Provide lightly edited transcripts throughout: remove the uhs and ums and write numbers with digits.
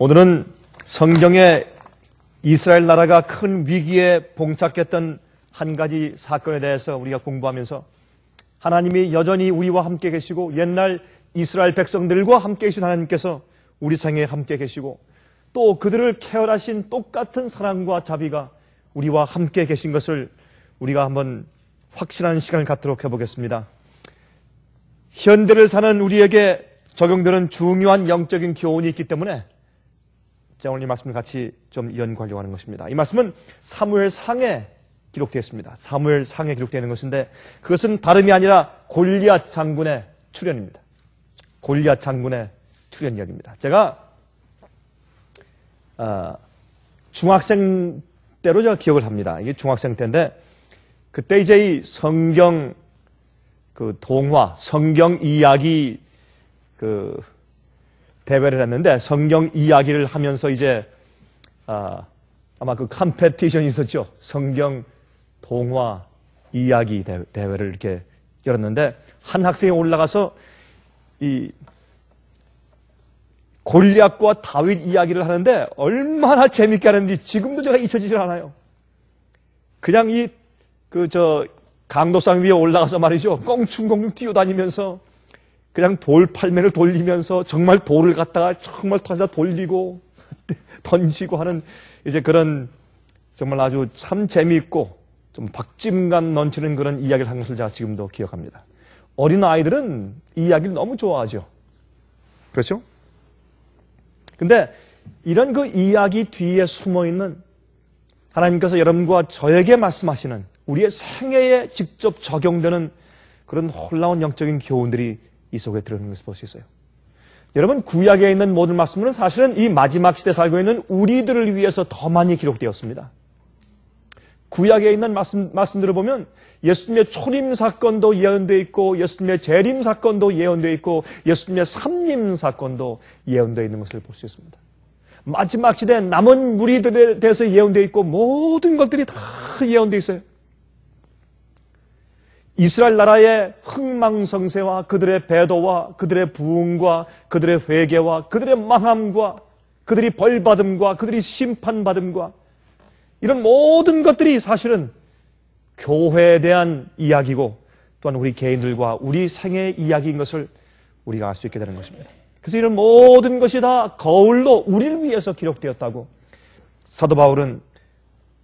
오늘은 성경에 이스라엘 나라가 큰 위기에 봉착했던 한 가지 사건에 대해서 우리가 공부하면서 하나님이 여전히 우리와 함께 계시고 옛날 이스라엘 백성들과 함께 계신 하나님께서 우리 생에 함께 계시고 또 그들을 케어하신 똑같은 사랑과 자비가 우리와 함께 계신 것을 우리가 한번 확신하는 시간을 갖도록 해보겠습니다. 현대를 사는 우리에게 적용되는 중요한 영적인 교훈이 있기 때문에 제가 오늘 이 말씀을 같이 좀 연구하려고 하는 것입니다. 이 말씀은 사무엘상에 기록되어 있습니다. 사무엘상에 기록되어 있는 것인데 그것은 다름이 아니라 골리앗 장군의 출현입니다. 골리앗 장군의 출현 이야기입니다. 제가 중학생 때로 제가 기억을 합니다. 이게 중학생 때인데 그때 이제 이 성경 그 동화, 성경 이야기 그 대회를 했는데 성경 이야기를 하면서 이제 아마 그 컴페티션이 있었죠. 성경 동화 이야기 대회를 이렇게 열었는데 한 학생이 올라가서 이 골리앗과 다윗 이야기를 하는데 얼마나 재밌게 하는지 지금도 제가 잊혀지질 않아요. 그냥 강도상 위에 올라가서 말이죠. 껑충껑충 뛰어다니면서 그냥 돌팔매를 돌리면서 정말 돌을 갖다가 정말 던져 돌리고 던지고 하는 이제 그런 정말 아주 참 재미있고 좀 박진감 넘치는 그런 이야기를 한 것을 제가 지금도 기억합니다. 어린 아이들은 이 이야기를 너무 좋아하죠. 그렇죠? 근데 이런 그 이야기 뒤에 숨어 있는 하나님께서 여러분과 저에게 말씀하시는 우리의 생애에 직접 적용되는 그런 놀라운 영적인 교훈들이 이 속에 들어있는 것을 볼 수 있어요. 여러분, 구약에 있는 모든 말씀은 사실은 이 마지막 시대에 살고 있는 우리들을 위해서 더 많이 기록되었습니다. 구약에 있는 말씀들을 보면 예수님의 초림 사건도 예언되어 있고 예수님의 재림 사건도 예언되어 있고 예수님의 삼림 사건도 예언되어 있는 것을 볼 수 있습니다. 마지막 시대에 남은 무리들에 대해서 예언되어 있고 모든 것들이 다 예언되어 있어요. 이스라엘 나라의 흥망성쇠와 그들의 배도와 그들의 부흥과 그들의 회개와 그들의 망함과 그들이 벌받음과 그들이 심판받음과 이런 모든 것들이 사실은 교회에 대한 이야기고 또한 우리 개인들과 우리 생애의 이야기인 것을 우리가 알 수 있게 되는 것입니다. 그래서 이런 모든 것이 다 거울로 우리를 위해서 기록되었다고 사도 바울은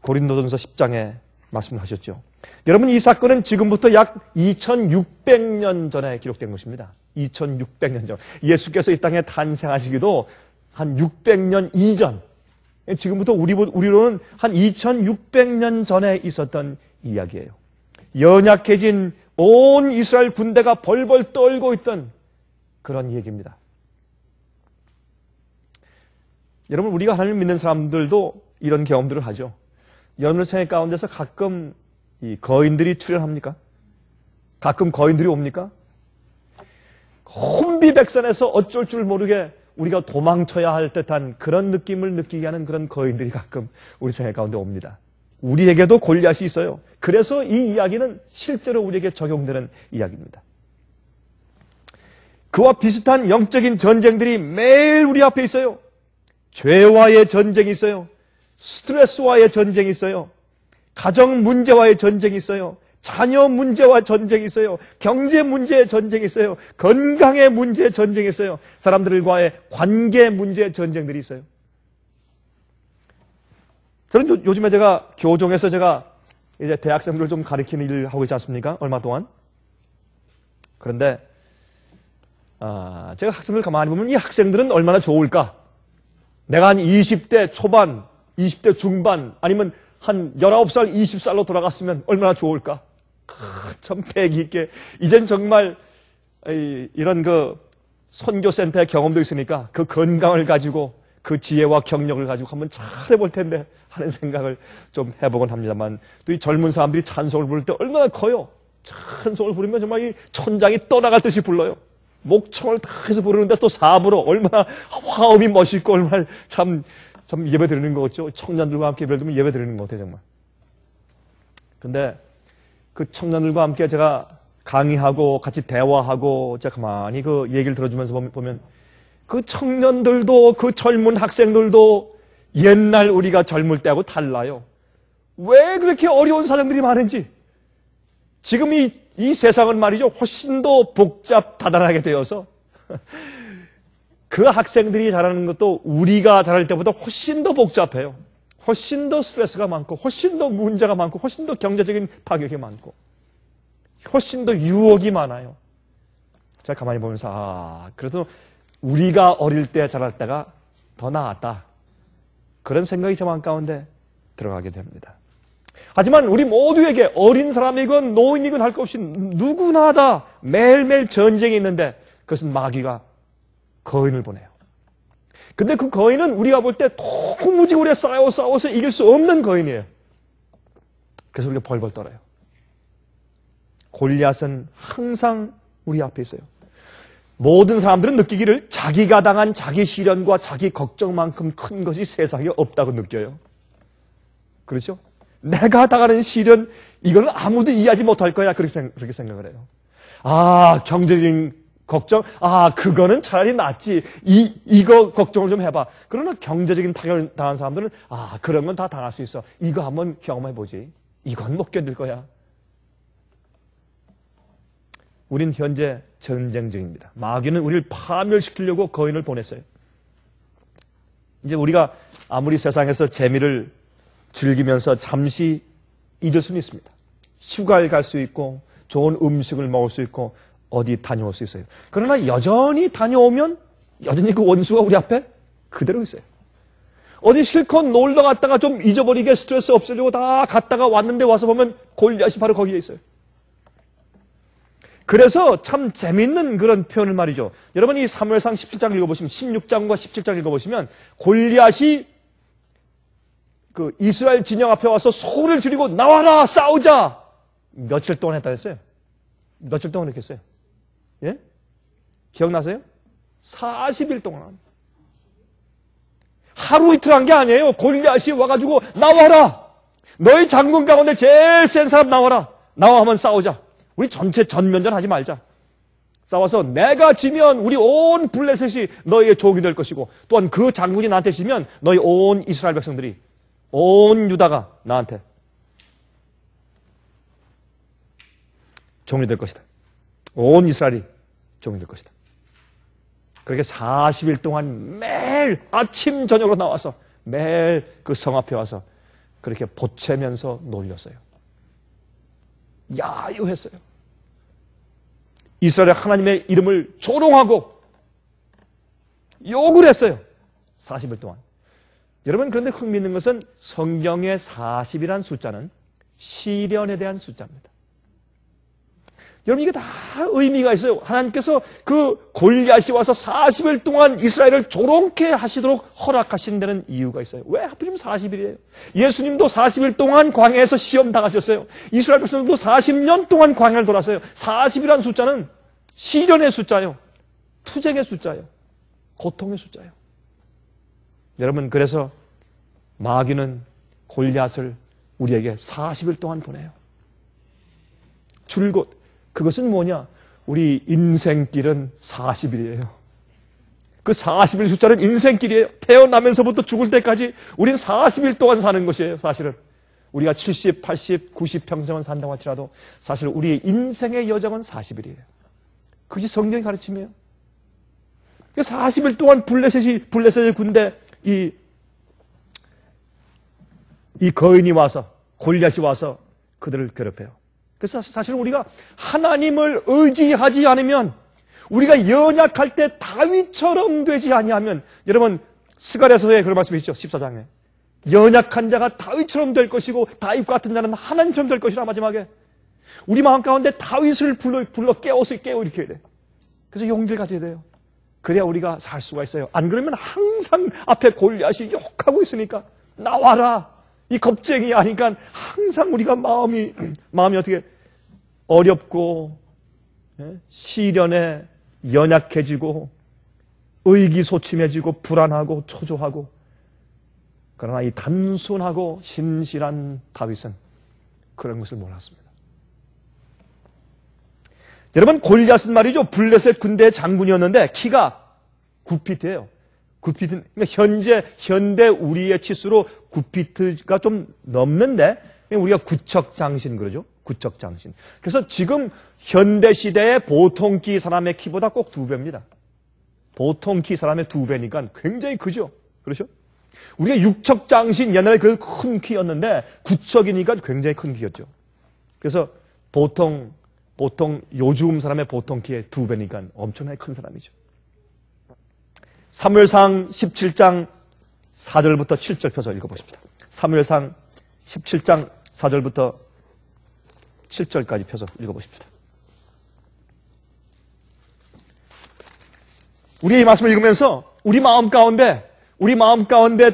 고린도전서 10장에 말씀하셨죠. 여러분, 이 사건은 지금부터 약 2600년 전에 기록된 것입니다. 2600년 전. 예수께서 이 땅에 탄생하시기도 한 600년 이전. 지금부터 우리로는 한 2600년 전에 있었던 이야기예요. 연약해진 온 이스라엘 군대가 벌벌 떨고 있던 그런 얘기입니다. 여러분, 우리가 하나님을 믿는 사람들도 이런 경험들을 하죠. 여러분의 생애 가운데서 가끔 이 거인들이 출현합니까? 가끔 거인들이 옵니까? 혼비백산에서 어쩔 줄 모르게 우리가 도망쳐야 할 듯한 그런 느낌을 느끼게 하는 그런 거인들이 가끔 우리 생애 가운데 옵니다. 우리에게도 골리앗이 있어요. 그래서 이 이야기는 실제로 우리에게 적용되는 이야기입니다. 그와 비슷한 영적인 전쟁들이 매일 우리 앞에 있어요. 죄와의 전쟁이 있어요. 스트레스와의 전쟁이 있어요. 가정 문제와의 전쟁이 있어요. 자녀 문제와 전쟁이 있어요. 경제 문제의 전쟁이 있어요. 건강의 문제의 전쟁이 있어요. 사람들과의 관계 문제의 전쟁들이 있어요. 저는 요즘에 제가 교종에서 제가 이제 대학생들을 좀 가르치는 일을 하고 있지 않습니까? 얼마 동안. 그런데 제가 학생들 가만히 보면 이 학생들은 얼마나 좋을까? 내가 한 20대 초반, 20대 중반 아니면 한 19살, 20살로 돌아갔으면 얼마나 좋을까? 참 패기 있게. 이젠 정말 이런 그 선교센터의 경험도 있으니까 그 건강을 가지고 그 지혜와 경력을 가지고 한번 잘해볼 텐데 하는 생각을 좀 해보곤 합니다만 또 이 젊은 사람들이 찬송을 부를 때 얼마나 커요. 찬송을 부르면 정말 이 천장이 떠나갈 듯이 불러요. 목청을 다 해서 부르는데 또 사부로 얼마나 화음이 멋있고 얼마나 참 예배 드리는 거 같죠. 청년들과 함께 예배를 드리면 예배 드리는 것 같아요, 정말. 근데 그 청년들과 함께 제가 강의하고 같이 대화하고 제가 가만히 그 얘기를 들어주면서 보면 그 청년들도 그 젊은 학생들도 옛날 우리가 젊을 때하고 달라요. 왜 그렇게 어려운 사정들이 많은지. 지금 이 세상은 말이죠. 훨씬 더 복잡 다단하게 되어서 그 학생들이 자라는 것도 우리가 자랄 때보다 훨씬 더 복잡해요. 훨씬 더 스트레스가 많고 훨씬 더 문제가 많고 훨씬 더 경제적인 타격이 많고 훨씬 더 유혹이 많아요. 제가 가만히 보면서 그래도 우리가 어릴 때 자랄 때가 더 나았다. 그런 생각이 저 마음 가운데 들어가게 됩니다. 하지만 우리 모두에게 어린 사람이건 노인이건 할 것 없이 누구나 다 매일매일 전쟁이 있는데 그것은 마귀가 거인을 보내요. 근데 그 거인은 우리가 볼 때 도무지 우리가 싸워서 이길 수 없는 거인이에요. 그래서 우리가 벌벌 떨어요. 골리앗은 항상 우리 앞에 있어요. 모든 사람들은 느끼기를 자기가 당한 자기 시련과 자기 걱정만큼 큰 것이 세상에 없다고 느껴요. 그렇죠? 내가 당하는 시련, 이거는 아무도 이해하지 못할 거야. 그렇게 생각을 해요. 경제적인 걱정? 그거는 차라리 낫지. 이거 걱정을 좀 해봐. 그러나 경제적인 타격을 당한 사람들은, 그런 건 다 당할 수 있어. 이거 한번 경험해보지. 이건 못 견딜 거야. 우린 현재 전쟁 중입니다. 마귀는 우리를 파멸시키려고 거인을 보냈어요. 이제 우리가 아무리 세상에서 재미를 즐기면서 잠시 잊을 수는 있습니다. 휴가를 갈 수 있고 좋은 음식을 먹을 수 있고 어디 다녀올 수 있어요. 그러나 여전히 다녀오면 여전히 그 원수가 우리 앞에 그대로 있어요. 어디 실컷 놀러 갔다가 좀 잊어버리게 스트레스 없애려고 다 갔다가 왔는데 와서 보면 골리앗이 바로 거기에 있어요. 그래서 참 재밌는 그런 표현을 말이죠. 여러분 이 사무엘상 17장 읽어보시면 16장과 17장 읽어보시면 골리앗이 그 이스라엘 진영 앞에 와서 소리를 지르고 나와라 싸우자. 며칠 동안 했다 했어요. 며칠 동안 이렇게 했어요. 예? 기억나세요? 40일 동안. 하루 이틀 한 게 아니에요. 골리앗이 와가지고 나와라. 너희 장군 가운데 제일 센 사람 나와라. 나와 한번 싸우자. 우리 전체 전면전 하지 말자. 싸워서 내가 지면 우리 온 블레셋이 너희의 종이 될 것이고 또한 그 장군이 나한테 지면 너희 온 이스라엘 백성들이 온 유다가 나한테 종이 될 것이다. 온 이스라엘이 종이 될 것이다. 그렇게 40일 동안 매일 아침 저녁으로 나와서 매일 그 성 앞에 와서 그렇게 보채면서 놀렸어요. 야유했어요. 이스라엘 하나님의 이름을 조롱하고 욕을 했어요. 40일 동안. 여러분 그런데 흥미있는 것은 성경의 40이라는 숫자는 시련에 대한 숫자입니다. 여러분 이게 다 의미가 있어요. 하나님께서 그 골리앗이 와서 40일 동안 이스라엘을 조롱케 하시도록 허락하신 데는 이유가 있어요. 왜 하필이면 40일이에요? 예수님도 40일 동안 광야에서 시험 당하셨어요. 이스라엘 백성들도 40년 동안 광야를 돌았어요. 40이라는 숫자는 시련의 숫자예요. 투쟁의 숫자예요. 고통의 숫자예요. 여러분 그래서 마귀는 골리앗을 우리에게 40일 동안 보내요. 줄곧 그것은 뭐냐? 우리 인생길은 40일이에요. 그 40일 숫자는 인생길이에요. 태어나면서부터 죽을 때까지 우린 40일 동안 사는 것이에요. 사실은 우리가 70, 80, 90 평생을 산다고 할지라도 사실 우리의 인생의 여정은 40일이에요. 그것이 성경의 가르침이에요. 40일 동안 블레셋의 군대 이 거인이 와서 골리앗이 와서 그들을 괴롭혀요. 그래서 사실 우리가 하나님을 의지하지 않으면 우리가 연약할 때 다윗처럼 되지 아니하면 여러분 스가랴서에 그런 말씀이 있죠. 14장에 연약한 자가 다윗처럼 될 것이고 다윗 같은 자는 하나님처럼 될 것이라. 마지막에 우리 마음 가운데 다윗을 불러 깨워일으켜야 돼. 그래서 용기를 가져야 돼요. 그래야 우리가 살 수가 있어요. 안 그러면 항상 앞에 골리앗이 욕하고 있으니까 나와라. 이 겁쟁이 아니까 항상 우리가 마음이 어떻게 어렵고 시련에 연약해지고 의기소침해지고 불안하고 초조하고 그러나 이 단순하고 신실한 다윗은 그런 것을 몰랐습니다. 여러분 골리앗은 말이죠. 블레셋 군대의 장군이었는데 키가 9피트예요. 9피트, 그러니까 현대 우리의 치수로 9피트가 좀 넘는데, 우리가 구척장신 그러죠? 구척장신. 그래서 지금 현대 시대의 보통 키 사람의 키보다 꼭 2배입니다. 보통 키 사람의 2배니까 굉장히 크죠? 그렇죠? 우리가 육척장신 옛날에 그 큰 키였는데, 구척이니까 굉장히 큰 키였죠. 그래서 보통 요즘 사람의 보통 키의 2배니까 엄청나게 큰 사람이죠. 사무엘상 17장 4절부터 7절 펴서 읽어보십니다. 사무엘상 17장 4절부터 7절까지 펴서 읽어보십니다. 우리의 이 말씀을 읽으면서 우리 마음 가운데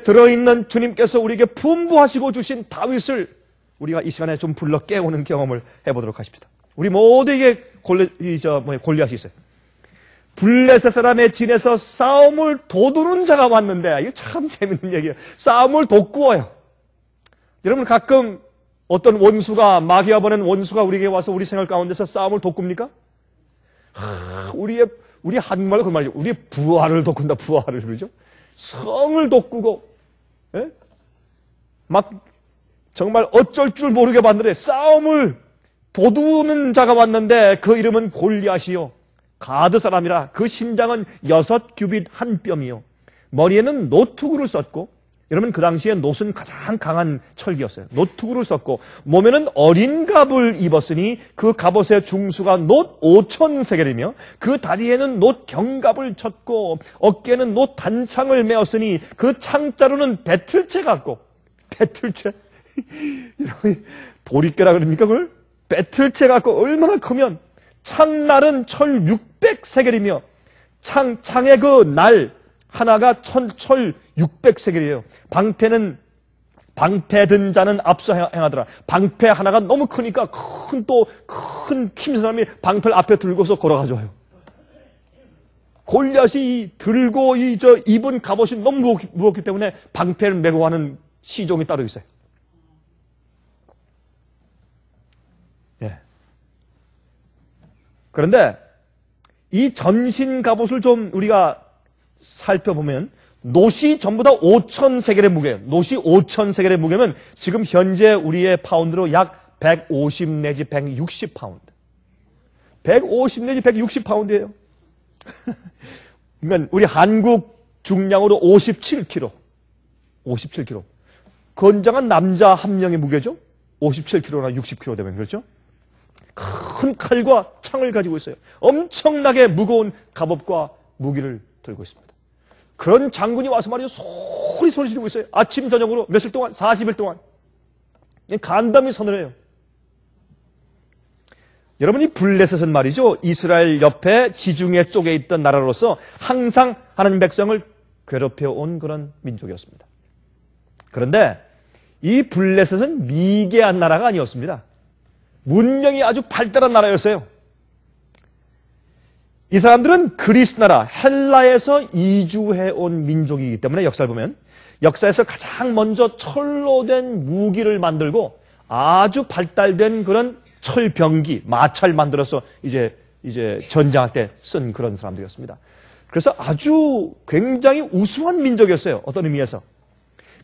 들어있는 주님께서 우리에게 분부하시고 주신 다윗을 우리가 이 시간에 좀 불러 깨우는 경험을 해보도록 하십니다. 우리 모두에게 골리앗이 있어요. 블레셋 사람의 진에서 싸움을 도두는 자가 왔는데, 이거 참 재밌는 얘기예요. 싸움을 돋구어요. 여러분 가끔 어떤 원수가, 마귀가 보낸 원수가 우리에게 와서 우리 생활 가운데서 싸움을 돋굽니까? 우리 한국말로 그 말이죠. 우리 부하를 돋군다, 부하를. 그러죠? 성을 돋구고, 예? 막 정말 어쩔 줄 모르게 만드네. 싸움을 도두는 자가 왔는데 그 이름은 골리앗이요. 가드 사람이라 그 신장은 6규빗 한 뼘이요. 머리에는 노투구를 썼고, 여러분 그 당시에 놋은 가장 강한 철기였어요. 노투구를 썼고, 몸에는 어린 갑을 입었으니 그 갑옷의 중수가 놋 5,000세겔이며 그 다리에는 놋 경갑을 쳤고 어깨에는 놋 단창을 메었으니 그 창자루는 배틀채 같고, 배틀채? 도리깨라 그럽니까 그걸? 배틀채 같고 얼마나 크면 창날은 철 600세겔이며 창의 그 날 하나가 철 600세겔이에요. 방패 든 자는 앞서 행하더라. 방패 하나가 너무 크니까 큰 힘 사람이 방패를 앞에 들고서 걸어가줘요. 골리앗이 들고 입은 갑옷이 너무 무겁기 때문에 방패를 메고 가는 시종이 따로 있어요. 예. 그런데 이 전신 갑옷을 좀 우리가 살펴보면 놋이 전부 다 5,000세겔의 무게예요. 놋이 5,000세겔의 무게면 지금 현재 우리의 파운드로 약 150 내지 160파운드. 150 내지 160파운드예요. 그러니까 우리 한국 중량으로 57kg. 57kg. 건장한 남자 한 명의 무게죠? 57kg나 60kg 되면 그렇죠? 큰 칼과 창을 가지고 있어요. 엄청나게 무거운 갑옷과 무기를 들고 있습니다. 그런 장군이 와서 말이죠. 소리 지르고 있어요. 아침 저녁으로 며칠 동안, 40일 동안. 간담이 서늘해요. 여러분이 블레셋은 말이죠. 이스라엘 옆에 지중해 쪽에 있던 나라로서 항상 하나님 백성을 괴롭혀온 그런 민족이었습니다. 그런데 이 블레셋은 미개한 나라가 아니었습니다. 문명이 아주 발달한 나라였어요. 이 사람들은 그리스 나라, 헬라에서 이주해온 민족이기 때문에 역사를 보면 역사에서 가장 먼저 철로 된 무기를 만들고 아주 발달된 그런 철병기, 마차를 만들어서 이제 전쟁할 때 쓴 그런 사람들이었습니다. 그래서 아주 굉장히 우수한 민족이었어요. 어떤 의미에서.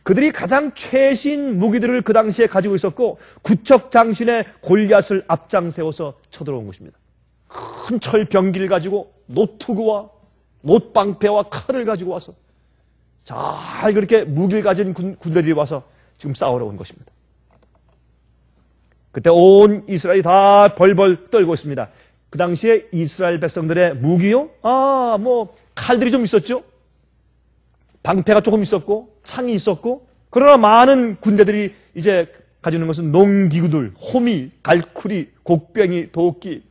그들이 가장 최신 무기들을 그 당시에 가지고 있었고 구척장신의 골리앗을 앞장 세워서 쳐들어온 것입니다. 큰 철병기를 가지고 노투구와 노방패와 칼을 가지고 와서 잘 그렇게 무기를 가진 군대들이 와서 지금 싸우러 온 것입니다. 그때 온 이스라엘이 다 벌벌 떨고 있습니다. 그 당시에 이스라엘 백성들의 무기요? 칼들이 좀 있었죠? 방패가 조금 있었고 창이 있었고, 그러나 많은 군대들이 이제 가지고 있는 것은 농기구들, 호미, 갈쿠리, 곡괭이, 도끼,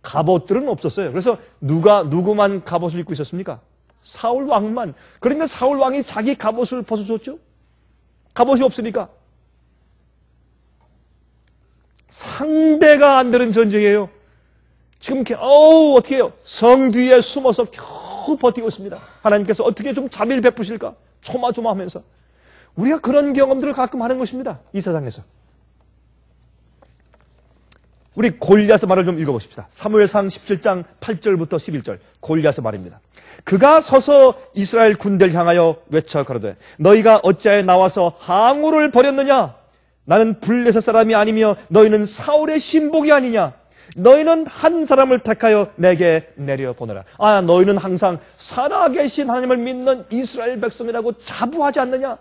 갑옷들은 없었어요. 그래서 누구만 갑옷을 입고 있었습니까? 사울 왕만. 그러니까 사울 왕이 자기 갑옷을 벗어줬죠? 갑옷이 없으니까. 상대가 안 되는 전쟁이에요. 지금 어떻게 해요? 성 뒤에 숨어서 겨우 버티고 있습니다. 하나님께서 어떻게 좀 자비를 베푸실까? 조마조마하면서. 우리가 그런 경험들을 가끔 하는 것입니다. 이 세상에서. 우리 골리앗의 말을 좀 읽어보십시다. 사무엘상 17장 8절부터 11절 골리앗의 말입니다. 그가 서서 이스라엘 군대를 향하여 외쳐 가로되 너희가 어찌하여 나와서 항우를 벌였느냐? 나는 블레셋 사람이 아니며 너희는 사울의 신복이 아니냐? 너희는 한 사람을 택하여 내게 내려보내라. 너희는 항상 살아계신 하나님을 믿는 이스라엘 백성이라고 자부하지 않느냐?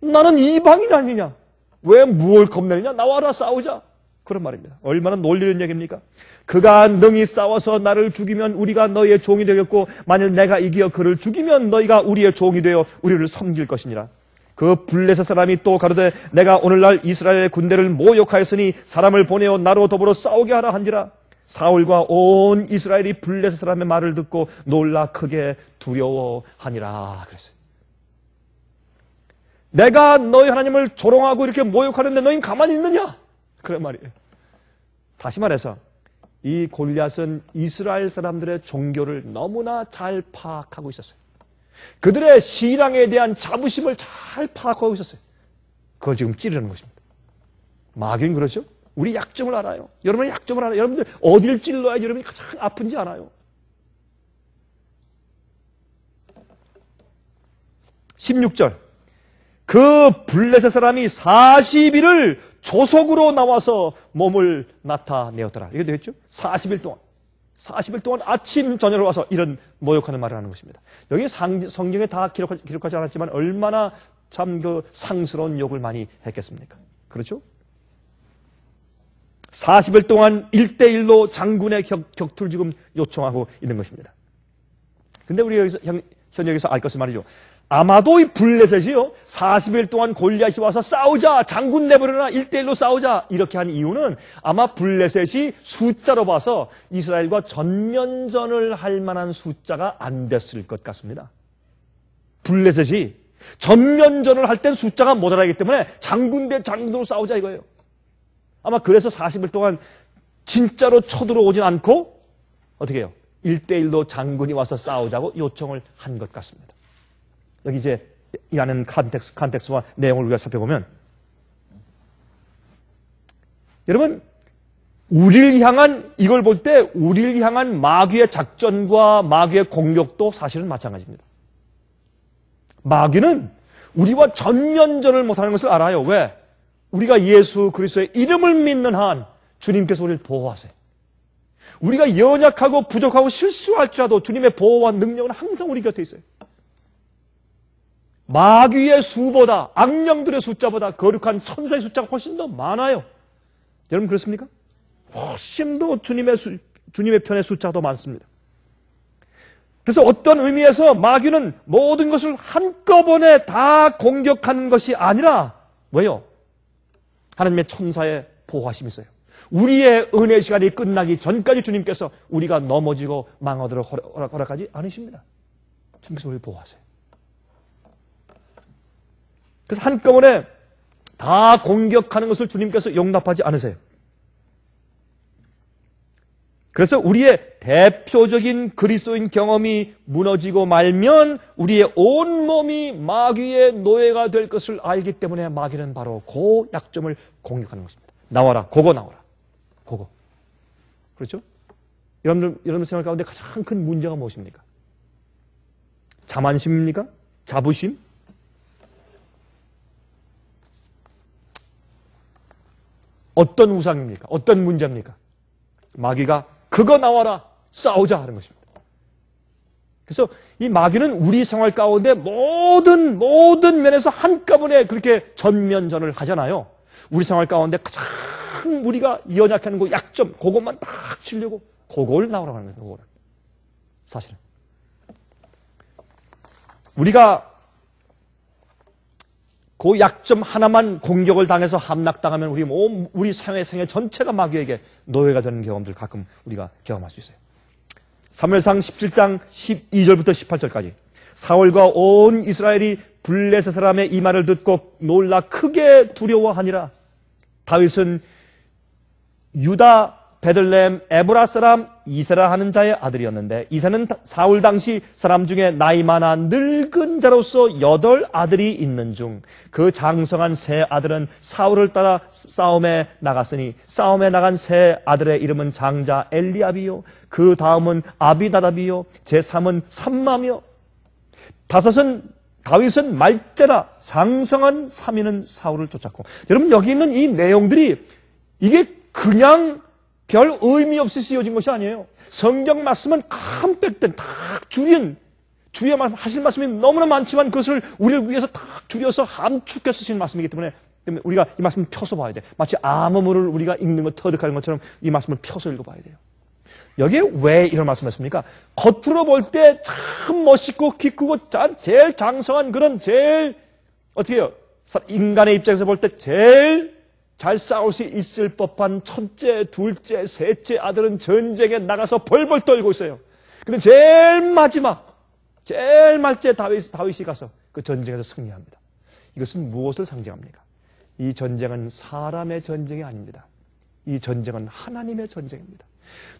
나는 이방인 아니냐? 왜 무엇을 겁내느냐? 나와라 싸우자. 그런 말입니다. 얼마나 놀리는 얘기입니까? 그가 능히 싸워서 나를 죽이면 우리가 너희의 종이 되겠고 만일 내가 이기어 그를 죽이면 너희가 우리의 종이 되어 우리를 섬길 것이니라. 그 블레셋 사람이 또 가로되 내가 오늘날 이스라엘의 군대를 모욕하였으니 사람을 보내어 나로 더불어 싸우게 하라 한지라. 사울과 온 이스라엘이 블레셋 사람의 말을 듣고 놀라 크게 두려워하니라 그랬어요. 내가 너희 하나님을 조롱하고 이렇게 모욕하는데 너희는 가만히 있느냐? 그런 말이에요. 다시 말해서 이 골리앗은 이스라엘 사람들의 종교를 너무나 잘 파악하고 있었어요. 그들의 신앙에 대한 자부심을 잘 파악하고 있었어요. 그걸 지금 찌르는 것입니다. 마귀는 그렇죠? 우리 약점을 알아요. 여러분의 약점을 알아요. 여러분들 어디를 찔러야지 여러분이 가장 아픈지 알아요. 16절 그 블레셋 사람이 40일을 조속으로 나와서 몸을 나타내었더라. 이게 되겠죠? 40일 동안 아침 저녁으로 와서 이런 모욕하는 말을 하는 것입니다. 여기 성경에 다 기록하지 않았지만 얼마나 참 그 상스러운 욕을 많이 했겠습니까? 그렇죠? 40일 동안 1대1로 장군의 격투를 지금 요청하고 있는 것입니다. 근데 우리 여기서 알 것은 말이죠. 아마도 이 블레셋이요 40일 동안 골리앗이 와서 싸우자, 장군 내버려라, 1대1로 싸우자 이렇게 한 이유는 아마 블레셋이 숫자로 봐서 이스라엘과 전면전을 할 만한 숫자가 안 됐을 것 같습니다. 블레셋이 전면전을 할 땐 숫자가 모자라기 때문에 장군 대 장군으로 싸우자 이거예요. 아마 그래서 40일 동안 진짜로 쳐들어오진 않고 어떻게 해요? 1대1로 장군이 와서 싸우자고 요청을 한 것 같습니다. 여기 이제 이 안에 컨텍스트와 내용을 우리가 살펴보면 여러분 우리를 향한 이걸 볼 때 우리를 향한 마귀의 작전과 마귀의 공격도 사실은 마찬가지입니다. 마귀는 우리와 전면전을 못하는 것을 알아요. 왜? 우리가 예수 그리스도의 이름을 믿는 한 주님께서 우리를 보호하세요. 우리가 연약하고 부족하고 실수할지라도 주님의 보호와 능력은 항상 우리 곁에 있어요. 마귀의 수보다 악령들의 숫자보다 거룩한 천사의 숫자가 훨씬 더 많아요. 여러분 그렇습니까? 훨씬 더 주님의 편의 숫자가 더 많습니다. 그래서 어떤 의미에서 마귀는 모든 것을 한꺼번에 다 공격하는 것이 아니라 왜요? 하나님의 천사의 보호하심이 있어요. 우리의 은혜 시간이 끝나기 전까지 주님께서 우리가 넘어지고 망하도록 허락하지 않으십니다. 주님께서 우리를 보호하세요. 그래서 한꺼번에 다 공격하는 것을 주님께서 용납하지 않으세요. 그래서 우리의 대표적인 그리스도인 경험이 무너지고 말면 우리의 온몸이 마귀의 노예가 될 것을 알기 때문에 마귀는 바로 그 약점을 공격하는 것입니다. 나와라, 고거 나와라. 고거. 그렇죠? 여러분들 생활 가운데 가장 큰 문제가 무엇입니까? 자만심입니까? 자부심? 어떤 우상입니까? 어떤 문제입니까? 마귀가 그거 나와라 싸우자 하는 것입니다. 그래서 이 마귀는 우리 생활 가운데 모든 면에서 한꺼번에 그렇게 전면전을 하잖아요. 우리 생활 가운데 가장 우리가 연약한 그 약점 그것만 딱 치려고 그걸 나오라고 하는 거예요. 그거를. 사실은 우리가 그 약점 하나만 공격을 당해서 함락당하면 우리 생애 전체가 마귀에게 노예가 되는 경험들 가끔 우리가 경험할 수 있어요. 사무엘상 17장 12절부터 18절까지 사울과 온 이스라엘이 블레셋 사람의 이 말을 듣고 놀라 크게 두려워하니라. 다윗은 유다 베들레헴 에브라 사람 이세라 하는 자의 아들이었는데 이세는 사울 당시 사람 중에 나이 많아 늙은 자로서 8 아들이 있는 중 그 장성한 세 아들은 사울을 따라 싸움에 나갔으니 싸움에 나간 세 아들의 이름은 장자 엘리압이요 그 다음은 아비나답이요 제3은 삼마며 다윗은 말제라 장성한 3인은 사울을 쫓았고. 여러분 여기 있는 이 내용들이 이게 그냥 별 의미 없이 쓰여진 것이 아니에요. 성경 말씀은 깜백된 딱 줄인 주의 말씀 하실 말씀이 너무나 많지만 그것을 우리를 위해서 딱 줄여서 함축해서 쓰신 말씀이기 때문에 우리가 이 말씀을 펴서 봐야 돼. 마치 암호물을 우리가 읽는 것 터득하는 것처럼 이 말씀을 펴서 읽어봐야 돼요. 여기에 왜 이런 말씀을 했습니까? 겉으로 볼 때 참 멋있고 기쁘고 제일 장성한 그런 제일 어떻게 해요? 인간의 입장에서 볼 때 제일 잘 싸울 수 있을 법한 첫째, 둘째, 셋째 아들은 전쟁에 나가서 벌벌 떨고 있어요. 근데 제일 마지막, 제일 말째 다윗이 가서 그 전쟁에서 승리합니다. 이것은 무엇을 상징합니까? 이 전쟁은 사람의 전쟁이 아닙니다. 이 전쟁은 하나님의 전쟁입니다.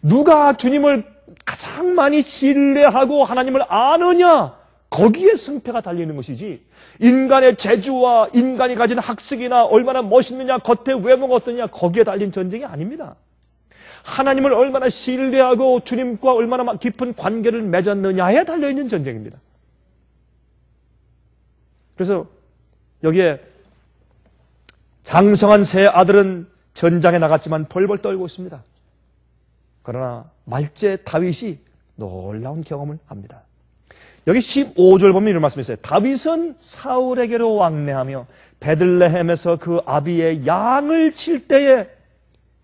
누가 주님을 가장 많이 신뢰하고 하나님을 아느냐, 거기에 승패가 달리는 것이지 인간의 재주와 인간이 가진 학식이나 얼마나 멋있느냐, 겉에 외모가 어떠냐, 거기에 달린 전쟁이 아닙니다. 하나님을 얼마나 신뢰하고 주님과 얼마나 깊은 관계를 맺었느냐에 달려있는 전쟁입니다. 그래서 여기에 장성한 세 아들은 전장에 나갔지만 벌벌 떨고 있습니다. 그러나 말제 다윗이 놀라운 경험을 합니다. 여기 15절 보면 이런 말씀이 있어요. 다윗은 사울에게로 왕래하며 베들레헴에서 그 아비의 양을 칠 때에,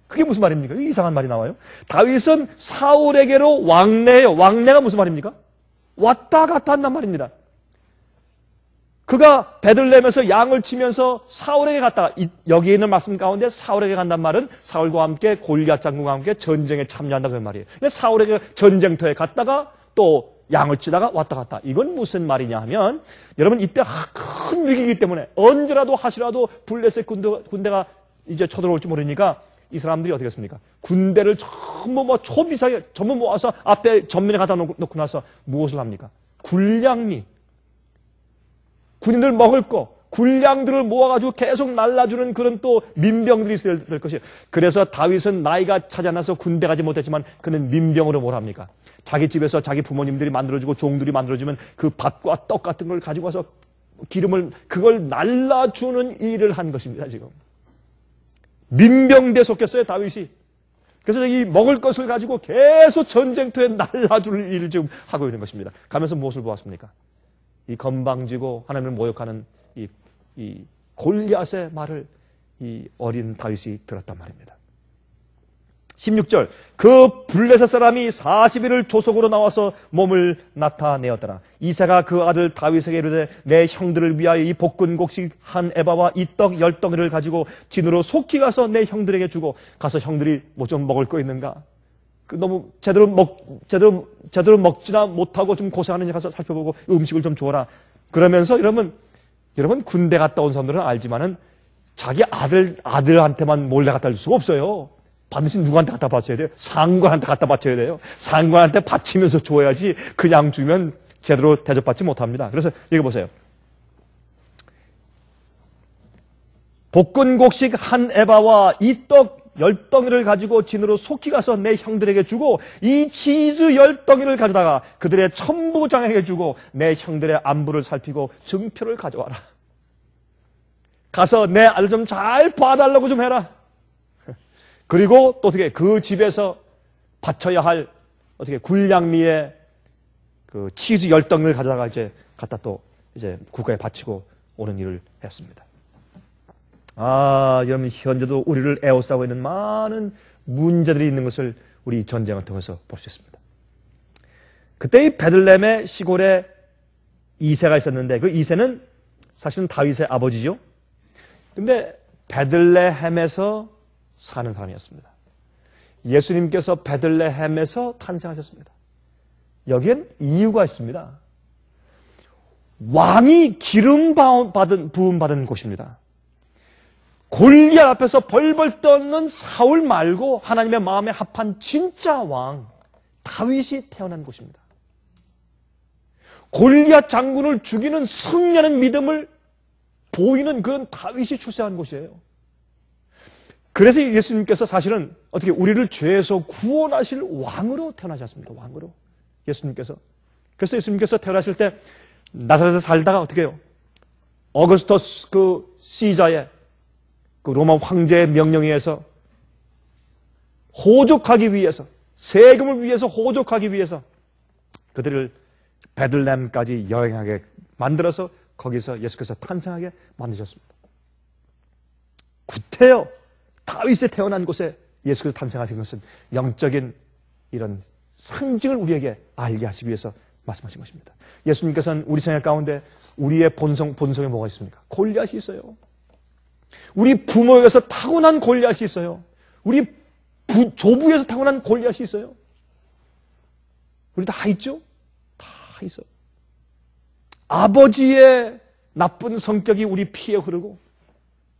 그게 무슨 말입니까? 이상한 말이 나와요. 다윗은 사울에게로 왕래해요. 왕래가 무슨 말입니까? 왔다 갔다 한단 말입니다. 그가 베들레헴에서 양을 치면서 사울에게 갔다가, 여기 있는 말씀 가운데 사울에게 간단 말은 사울과 함께 골리앗 장군과 함께 전쟁에 참여한다 그 말이에요. 근데 사울에게 전쟁터에 갔다가 또 양을 치다가 왔다 갔다. 이건 무슨 말이냐 하면, 여러분 이때 큰 위기이기 때문에 언제라도 하시라도 블레셋 군대가 이제 쳐들어올지 모르니까 이 사람들이 어떻게 했습니까? 군대를 전부 초비상에 전부 모아서 앞에 전면에 갖다 놓고 나서 무엇을 합니까? 군량미, 군인들 먹을 거, 군량들을 모아가지고 계속 날라주는 그런 또 민병들이 있어야 될 것이에요. 그래서 다윗은 나이가 차지 않아서 군대 가지 못했지만 그는 민병으로 뭘 합니까? 자기 집에서 자기 부모님들이 만들어주고 종들이 만들어주면 그 밥과 떡 같은 걸 가지고 와서 기름을 그걸 날라주는 일을 한 것입니다. 지금 민병대에 속했어요, 다윗이. 그래서 이 먹을 것을 가지고 계속 전쟁터에 날라줄 일을 지금 하고 있는 것입니다. 가면서 무엇을 보았습니까? 이 건방지고 하나님을 모욕하는 이 골리앗의 말을 이 어린 다윗이 들었단 말입니다. 16절, 그 블레셋 사람이 40일을 조속으로 나와서 몸을 나타내었더라. 이새가 그 아들 다윗에게 이르되 내 형들을 위하여 이 볶은 곡식 한 에바와 이 떡 10덩이를 가지고 진으로 속히 가서 내 형들에게 주고, 가서 형들이 뭐 좀 먹을 거 있는가, 너무 제대로 먹지나 못하고 좀 고생하는지 가서 살펴보고 음식을 좀 주어라. 그러면서 여러분 군대 갔다 온 사람들은 알지만은 자기 아들한테만 몰래 갖다 줄 수가 없어요. 반드시 누구한테 갖다 바쳐야 돼요? 상관한테 갖다 바쳐야 돼요. 상관한테 바치면서 줘야지 그냥 주면 제대로 대접받지 못합니다. 그래서 여기 보세요. 볶은 곡식 한 에바와 이 떡 10덩이를 가지고 진으로 속히 가서 내 형들에게 주고, 이 치즈 10덩이를 가져다가 그들의 천부장에게 주고 내 형들의 안부를 살피고 증표를 가져와라. 가서 내 아들 좀 잘 봐달라고 좀 해라. 그리고 또 어떻게 그 집에서 바쳐야 할 어떻게 군량미에 그 치즈 10덩이를 가져다가 이제 갖다 또 이제 국가에 바치고 오는 일을 했습니다. 여러분 현재도 우리를 에워싸고 있는 많은 문제들이 있는 것을 우리 전쟁을 통해서 볼 수 있습니다. 그때 이 베들레헴의 시골에 이새가 있었는데 그 이새는 사실은 다윗의 아버지죠. 근데 베들레헴에서 사는 사람이었습니다. 예수님께서 베들레헴에서 탄생하셨습니다. 여기엔 이유가 있습니다. 왕이 기름 부음 받은 곳입니다. 골리앗 앞에서 벌벌 떠는 사울 말고 하나님의 마음에 합한 진짜 왕, 다윗이 태어난 곳입니다. 골리앗 장군을 죽이는 승리하는 믿음을 보이는 그런 다윗이 출생한 곳이에요. 그래서 예수님께서 사실은 어떻게 우리를 죄에서 구원하실 왕으로 태어나지 않습니까? 왕으로. 예수님께서. 그래서 예수님께서 태어나실 때 나사렛에서 살다가 어떻게 해요? 어거스터스 그 시자의 그 로마 황제의 명령에 의해서 호족하기 위해서, 세금을 위해서 호족하기 위해서 그들을 베들레헴까지 여행하게 만들어서 거기서 예수께서 탄생하게 만드셨습니다. 구태여 다윗에 태어난 곳에 예수께서 탄생하신 것은 영적인 이런 상징을 우리에게 알게 하시기 위해서 말씀하신 것입니다. 예수님께서는 우리 생활 가운데 우리의 본성에 뭐가 있습니까? 골리앗이 있어요. 우리 부모에게서 타고난 골리앗이 있어요. 우리 조부에서 타고난 골리앗이 있어요. 우리 다 있죠? 다 있어요. 아버지의 나쁜 성격이 우리 피에 흐르고,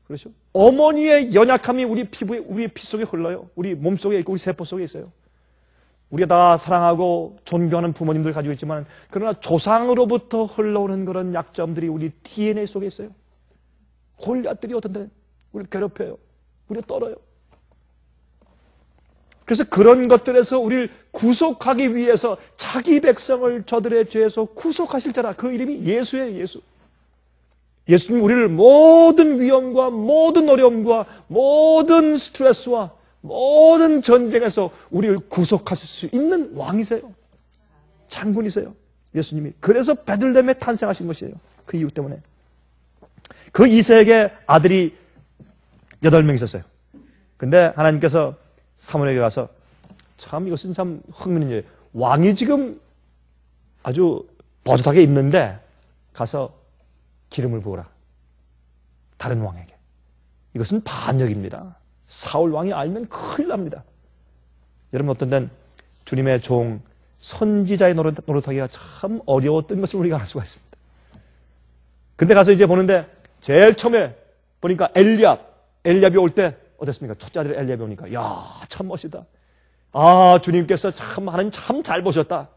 그렇죠? 어머니의 연약함이 우리 피 속에 흘러요. 우리 몸 속에 있고, 우리 세포 속에 있어요. 우리가 다 사랑하고 존경하는 부모님들 가지고 있지만, 그러나 조상으로부터 흘러오는 그런 약점들이 우리 DNA 속에 있어요. 골리앗들이 어떤 때 우리를 괴롭혀요. 우리를 떨어요. 그래서 그런 것들에서 우리를 구속하기 위해서 자기 백성을 저들의 죄에서 구속하실 자라. 그 이름이 예수예요. 예수. 예수님 우리를 모든 위험과 모든 어려움과 모든 스트레스와 모든 전쟁에서 우리를 구속하실 수 있는 왕이세요. 장군이세요. 예수님이. 그래서 베들레헴에 탄생하신 것이에요. 그 이유 때문에. 그 이세에게 아들이 8명 있었어요. 근데 하나님께서 사무엘에게 가서, 참 이것은 참 흥미있는 일이에요. 왕이 지금 아주 버젓하게 있는데 가서 기름을 부어라. 다른 왕에게. 이것은 반역입니다. 사울 왕이 알면 큰일 납니다. 여러분 어떤 데는 주님의 종 선지자의 노릇하기가 참 어려웠던 것을 우리가 알 수가 있습니다. 근데 가서 이제 보는데 제일 처음에 보니까 엘리압이 올 때 어땠습니까? 첫째 아들 엘리압이 오니까, 야, 참 멋있다. 아, 주님께서 하나님 참 잘 보셨다.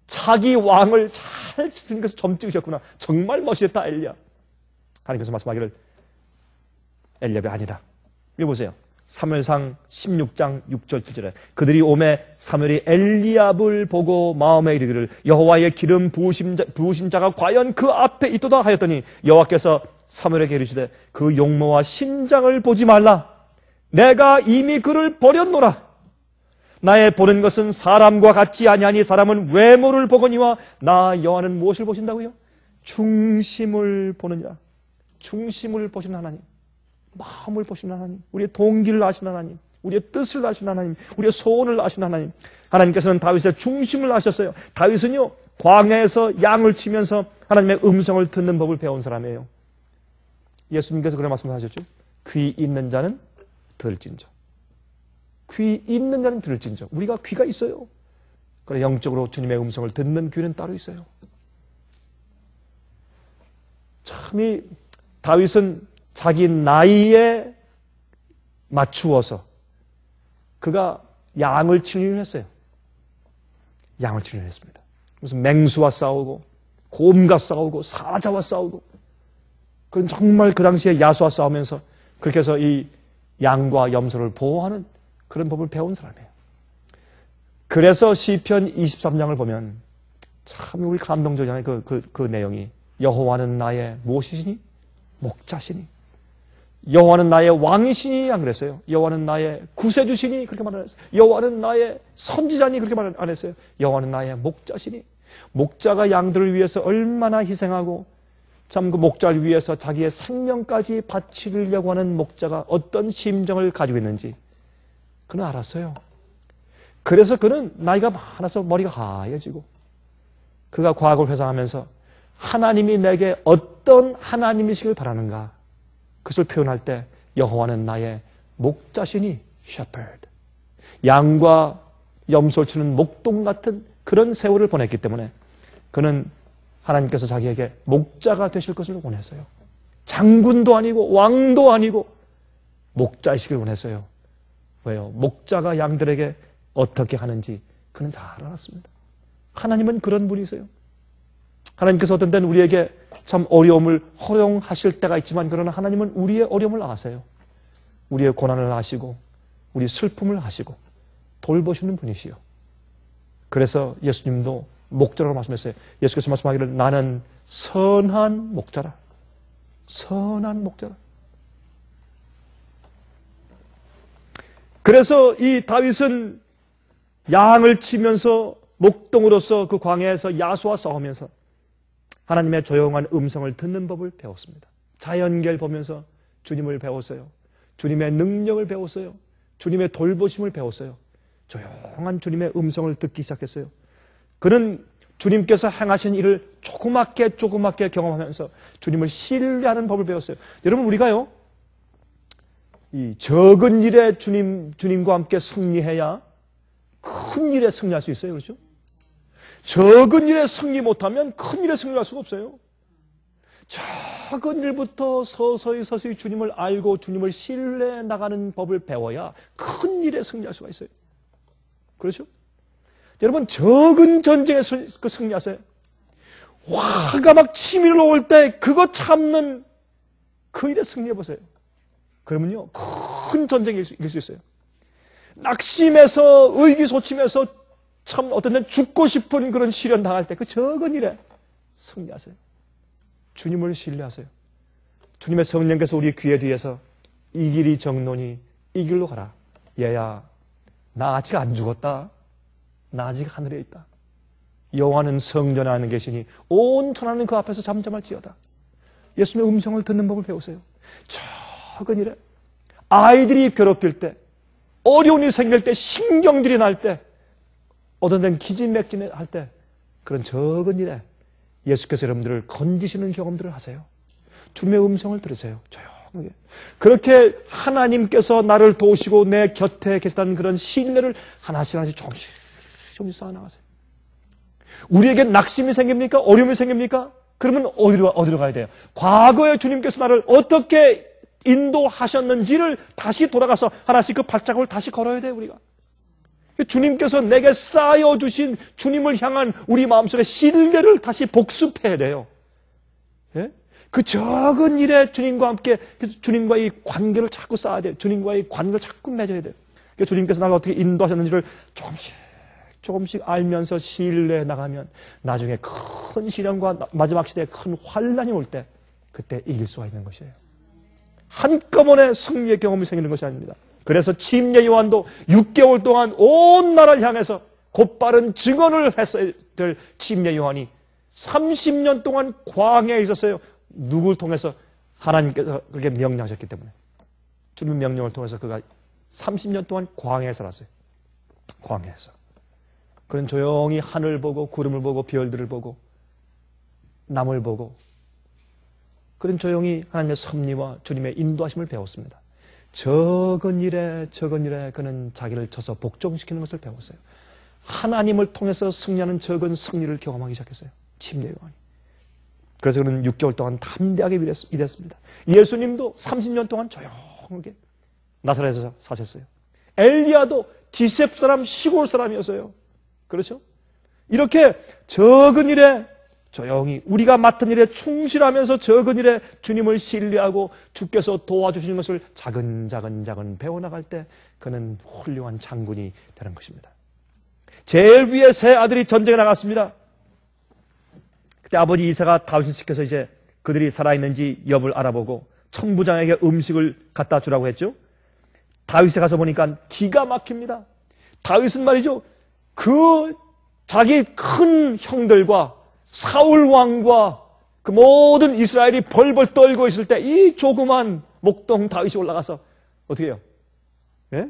자기 왕을 잘 주님께서 점 찍으셨구나. 정말 멋있다, 엘리압. 하나님께서 말씀하기를, 엘리압이 아니다. 이거 보세요. 사무엘상 16장 6절 7절에 그들이 오매 사무엘이 엘리압을 보고 마음에 이르기를 여호와의 기름 부으신 자가 과연 그 앞에 있도다 하였더니 여호와께서 사무엘에게 이르시되 그 용모와 신장을 보지 말라. 내가 이미 그를 버렸노라. 나의 보는 것은 사람과 같지 아니하니 사람은 외모를 보거니와 나 여호와는 무엇을 보신다고요? 중심을 보느니라. 중심을 보시는 하나님, 마음을 보시는 하나님, 우리의 동기를 아시는 하나님, 우리의 뜻을 아시는 하나님, 우리의 소원을 아시는 하나님. 하나님께서는 다윗의 중심을 아셨어요. 다윗은요 광야에서 양을 치면서 하나님의 음성을 듣는 법을 배운 사람이에요. 예수님께서 그런 말씀을 하셨죠. 귀 있는 자는 들을진저. 귀 있는 자는 들을진저. 우리가 귀가 있어요. 그러나 영적으로 주님의 음성을 듣는 귀는 따로 있어요. 참 이 다윗은 자기 나이에 맞추어서 그가 양을 치려고 했어요. 양을 치려고 했습니다. 무슨 맹수와 싸우고 곰과 싸우고 사자와 싸우고, 그건 정말 그 당시에 야수와 싸우면서 그렇게 해서 이 양과 염소를 보호하는 그런 법을 배운 사람이에요. 그래서 시편 23장을 보면 참 우리 감동적이잖아요. 그 내용이 여호와는 나의 무엇이시니? 목자시니. 여호와는 나의 왕이시니 안 그랬어요. 여호와는 나의 구세주시니 그렇게 말 안 했어요. 여호와는 나의 선지자니 그렇게 말 안 했어요. 여호와는 나의 목자시니. 목자가 양들을 위해서 얼마나 희생하고 참 그 목자를 위해서 자기의 생명까지 바치려고 하는 목자가 어떤 심정을 가지고 있는지 그는 알았어요. 그래서 그는 나이가 많아서 머리가 하얘지고 그가 과거를 회상하면서 하나님이 내게 어떤 하나님이시길 바라는가, 그것을 표현할 때 여호와는 나의 목자시니 shepherd, 양과 염소를 치는 목동 같은 그런 세월을 보냈기 때문에 그는 하나님께서 자기에게 목자가 되실 것을 원했어요. 장군도 아니고 왕도 아니고 목자이시길 원했어요. 왜요? 목자가 양들에게 어떻게 하는지 그는 잘 알았습니다. 하나님은 그런 분이세요. 하나님께서 어떤 때는 우리에게 참 어려움을 허용하실 때가 있지만 그러나 하나님은 우리의 어려움을 아세요. 우리의 고난을 아시고 우리 슬픔을 아시고 돌보시는 분이시요. 그래서 예수님도 목자라고 말씀했어요. 예수께서 말씀하기를 나는 선한 목자라. 선한 목자라. 그래서 이 다윗은 양을 치면서 목동으로서 그 광야에서 야수와 싸우면서 하나님의 조용한 음성을 듣는 법을 배웠습니다. 자연계를 보면서 주님을 배웠어요. 주님의 능력을 배웠어요. 주님의 돌보심을 배웠어요. 조용한 주님의 음성을 듣기 시작했어요. 그는 주님께서 행하신 일을 조그맣게 경험하면서 주님을 신뢰하는 법을 배웠어요. 여러분, 우리가요, 이 적은 일에 주님과 함께 승리해야 큰 일에 승리할 수 있어요. 그렇죠? 적은 일에 승리 못하면 큰 일에 승리할 수가 없어요. 작은 일부터 서서히 주님을 알고 주님을 신뢰해 나가는 법을 배워야 큰 일에 승리할 수가 있어요. 그렇죠? 여러분, 적은 전쟁에서 승리하세요. 화가 막 치밀어 올 때 그거 참는 그 일에 승리해 보세요. 그러면요, 큰 전쟁이 이길 수 있어요. 낙심해서 의기소침해서 참 어떤 때는 죽고 싶은 그런 시련 당할 때 그 적은 일에 승리하세요. 주님을 신뢰하세요. 주님의 성령께서 우리 귀에 뒤에서 이 길이 정론이 이 길로 가라. 얘야, 나 아직 안 죽었다. 나 아직 하늘에 있다. 여호와는 성전 안에 계시니 온 천하는 그 앞에서 잠잠할지어다. 예수님의 음성을 듣는 법을 배우세요. 적은 일에 아이들이 괴롭힐 때, 어려움이 생길 때, 신경질이 날 때, 어떤 데는 기진맥진할 때, 그런 적은 일에 예수께서 여러분들을 건지시는 경험들을 하세요. 주님의 음성을 들으세요. 조용하게. 그렇게 하나님께서 나를 도우시고 내 곁에 계시다는 그런 신뢰를 하나씩 조금씩 쌓아나가세요. 우리에게 낙심이 생깁니까? 어려움이 생깁니까? 그러면 어디로 가야 돼요? 과거에 주님께서 나를 어떻게 인도하셨는지를 다시 돌아가서 하나씩 그 발자국을 다시 걸어야 돼요, 우리가. 주님께서 내게 쌓여주신 주님을 향한 우리 마음속의 신뢰를 다시 복습해야 돼요. 예? 그 적은 일에 주님과 함께, 주님과의 관계를 자꾸 쌓아야 돼요. 주님과의 관계를 자꾸 맺어야 돼요. 주님께서 나를 어떻게 인도하셨는지를 조금씩 알면서 신뢰해 나가면 나중에 큰 시련과 마지막 시대에 큰 환란이 올 때 그때 이길 수가 있는 것이에요. 한꺼번에 승리의 경험이 생기는 것이 아닙니다. 그래서 침례 요한도 6개월 동안 온 나라를 향해서 곧바른 증언을 했어야 될 침례 요한이 30년 동안 광야에 있었어요. 누구를 통해서? 하나님께서 그렇게 명령하셨기 때문에. 주님의 명령을 통해서 그가 30년 동안 광야에 살았어요. 광야에서. 그는 조용히 하늘 보고 구름을 보고 별들을 보고 남을 보고 그런 조용히 하나님의 섭리와 주님의 인도하심을 배웠습니다. 적은 일에 그는 자기를 쳐서 복종시키는 것을 배웠어요. 하나님을 통해서 승리하는 적은 승리를 경험하기 시작했어요. 침례 요한이. 그래서 그는 6개월 동안 담대하게 일했습니다. 예수님도 30년 동안 조용하게 나사렛에서 사셨어요. 엘리야도 디셉 사람, 시골 사람이었어요. 그렇죠? 이렇게 적은 일에 조용히 우리가 맡은 일에 충실하면서 적은 일에 주님을 신뢰하고 주께서 도와주시는 것을 작은 배워나갈 때 그는 훌륭한 장군이 되는 것입니다. 제일 위에 세 아들이 전쟁에 나갔습니다. 그때 아버지 이사가 다윗을 시켜서 이제 그들이 살아있는지 여부를 알아보고 천부장에게 음식을 갖다 주라고 했죠. 다윗에 가서 보니까 기가 막힙니다. 다윗은 말이죠, 그 자기 큰 형들과 사울 왕과 그 모든 이스라엘이 벌벌 떨고 있을 때 이 조그만 목동 다윗이 올라가서 어떻게 해요? 예?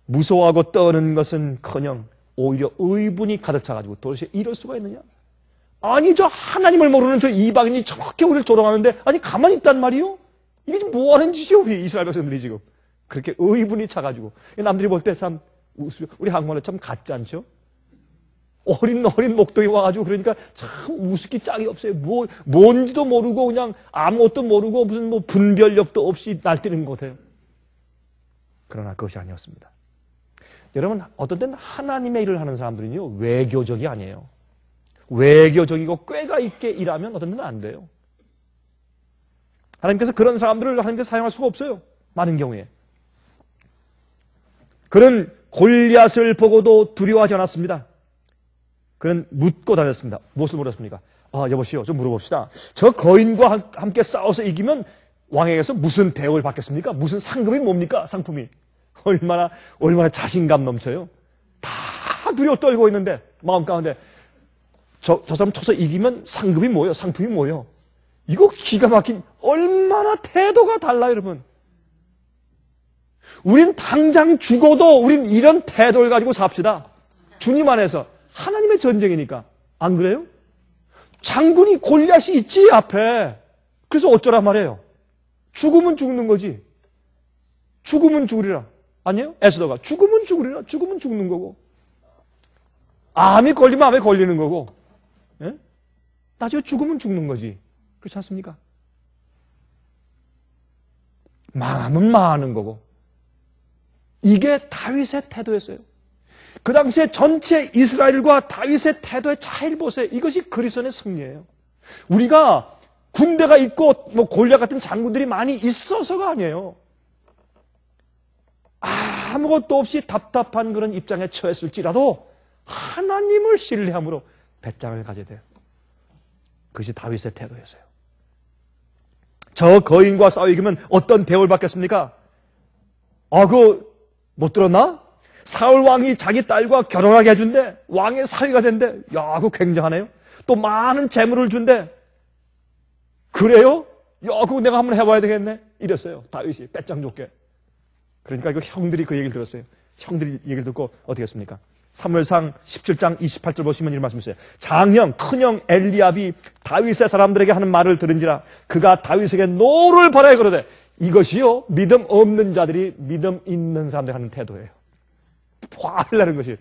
무서워하고 떠는 것은커녕 오히려 의분이 가득 차가지고 도대체 이럴 수가 있느냐? 아니, 저 하나님을 모르는 저 이방인이 저렇게 우리를 조롱하는데 아니 가만히 있단 말이요? 이게 지금 뭐하는 짓이요? 우리 이스라엘 백성들이 지금 그렇게 의분이 차가지고 남들이 볼 때 참 우리 한국말로 참 같지 않죠? 어린 목동이 와가지고 그러니까 참 우습기 짝이 없어요. 뭔지도 모르고 그냥 아무것도 모르고 무슨 뭐 분별력도 없이 날뛰는 것 같아요. 그러나 그것이 아니었습니다. 여러분, 어떤 때는 하나님의 일을 하는 사람들은요, 외교적이 아니에요. 외교적이고 꾀가 있게 일하면 어떤 때는 안 돼요. 하나님께서 그런 사람들을 하나님께서 사용할 수가 없어요. 많은 경우에. 그는 골리앗을 보고도 두려워하지 않았습니다. 그는 묻고 다녔습니다. 무엇을 물었습니까? 여보시오, 좀 물어봅시다. 저 거인과 함께 싸워서 이기면 왕에게서 무슨 대우를 받겠습니까? 무슨 상금이 뭡니까? 상품이. 얼마나 자신감 넘쳐요. 다 두려워 떨고 있는데, 마음 가운데. 저 사람 쳐서 이기면 상금이 뭐예요? 상품이 뭐예요? 이거 기가 막힌, 얼마나 태도가 달라요, 여러분. 우린 당장 죽어도 우린 이런 태도를 가지고 삽시다. 주님 안에서. 하나님의 전쟁이니까. 안 그래요? 장군이 골리앗이 있지, 앞에. 그래서 어쩌란 말이에요? 죽으면 죽는 거지. 죽으면 죽으리라. 아니에요? 에스더가. 죽으면 죽으리라. 죽으면 죽는 거고. 암이 걸리면 암에 걸리는 거고. 예? 나중에 죽으면 죽는 거지. 그렇지 않습니까? 망하면 망하는 거고. 이게 다윗의 태도였어요. 그 당시에 전체 이스라엘과 다윗의 태도의 차이를 보세요. 이것이 그리스도의 승리예요. 우리가 군대가 있고 골리앗 같은 장군들이 많이 있어서가 아니에요. 아무것도 없이 답답한 그런 입장에 처했을지라도 하나님을 신뢰함으로 배짱을 가져야 돼요. 그것이 다윗의 태도였어요. 저 거인과 싸워 이기면 어떤 대우를 받겠습니까? 못 들었나? 사울 왕이 자기 딸과 결혼하게 해준대. 왕의 사위가 된대. 야, 그거 굉장하네요. 또 많은 재물을 준대. 그래요? 야, 그거 내가 한번 해봐야 되겠네. 이랬어요. 다윗이 배짱 좋게. 그러니까 이거 형들이 그 얘기를 들었어요. 형들이 얘기를 듣고 어떻게 했습니까? 사무엘상 17장 28절 보시면 이런 말씀 있어요. 장형, 큰형 엘리압이 다윗의 사람들에게 하는 말을 들은지라 그가 다윗에게 노를 벌하여 그러되 이것이요 믿음 없는 자들이 믿음 있는 사람들이 하는 태도예요. 화를 내는 것이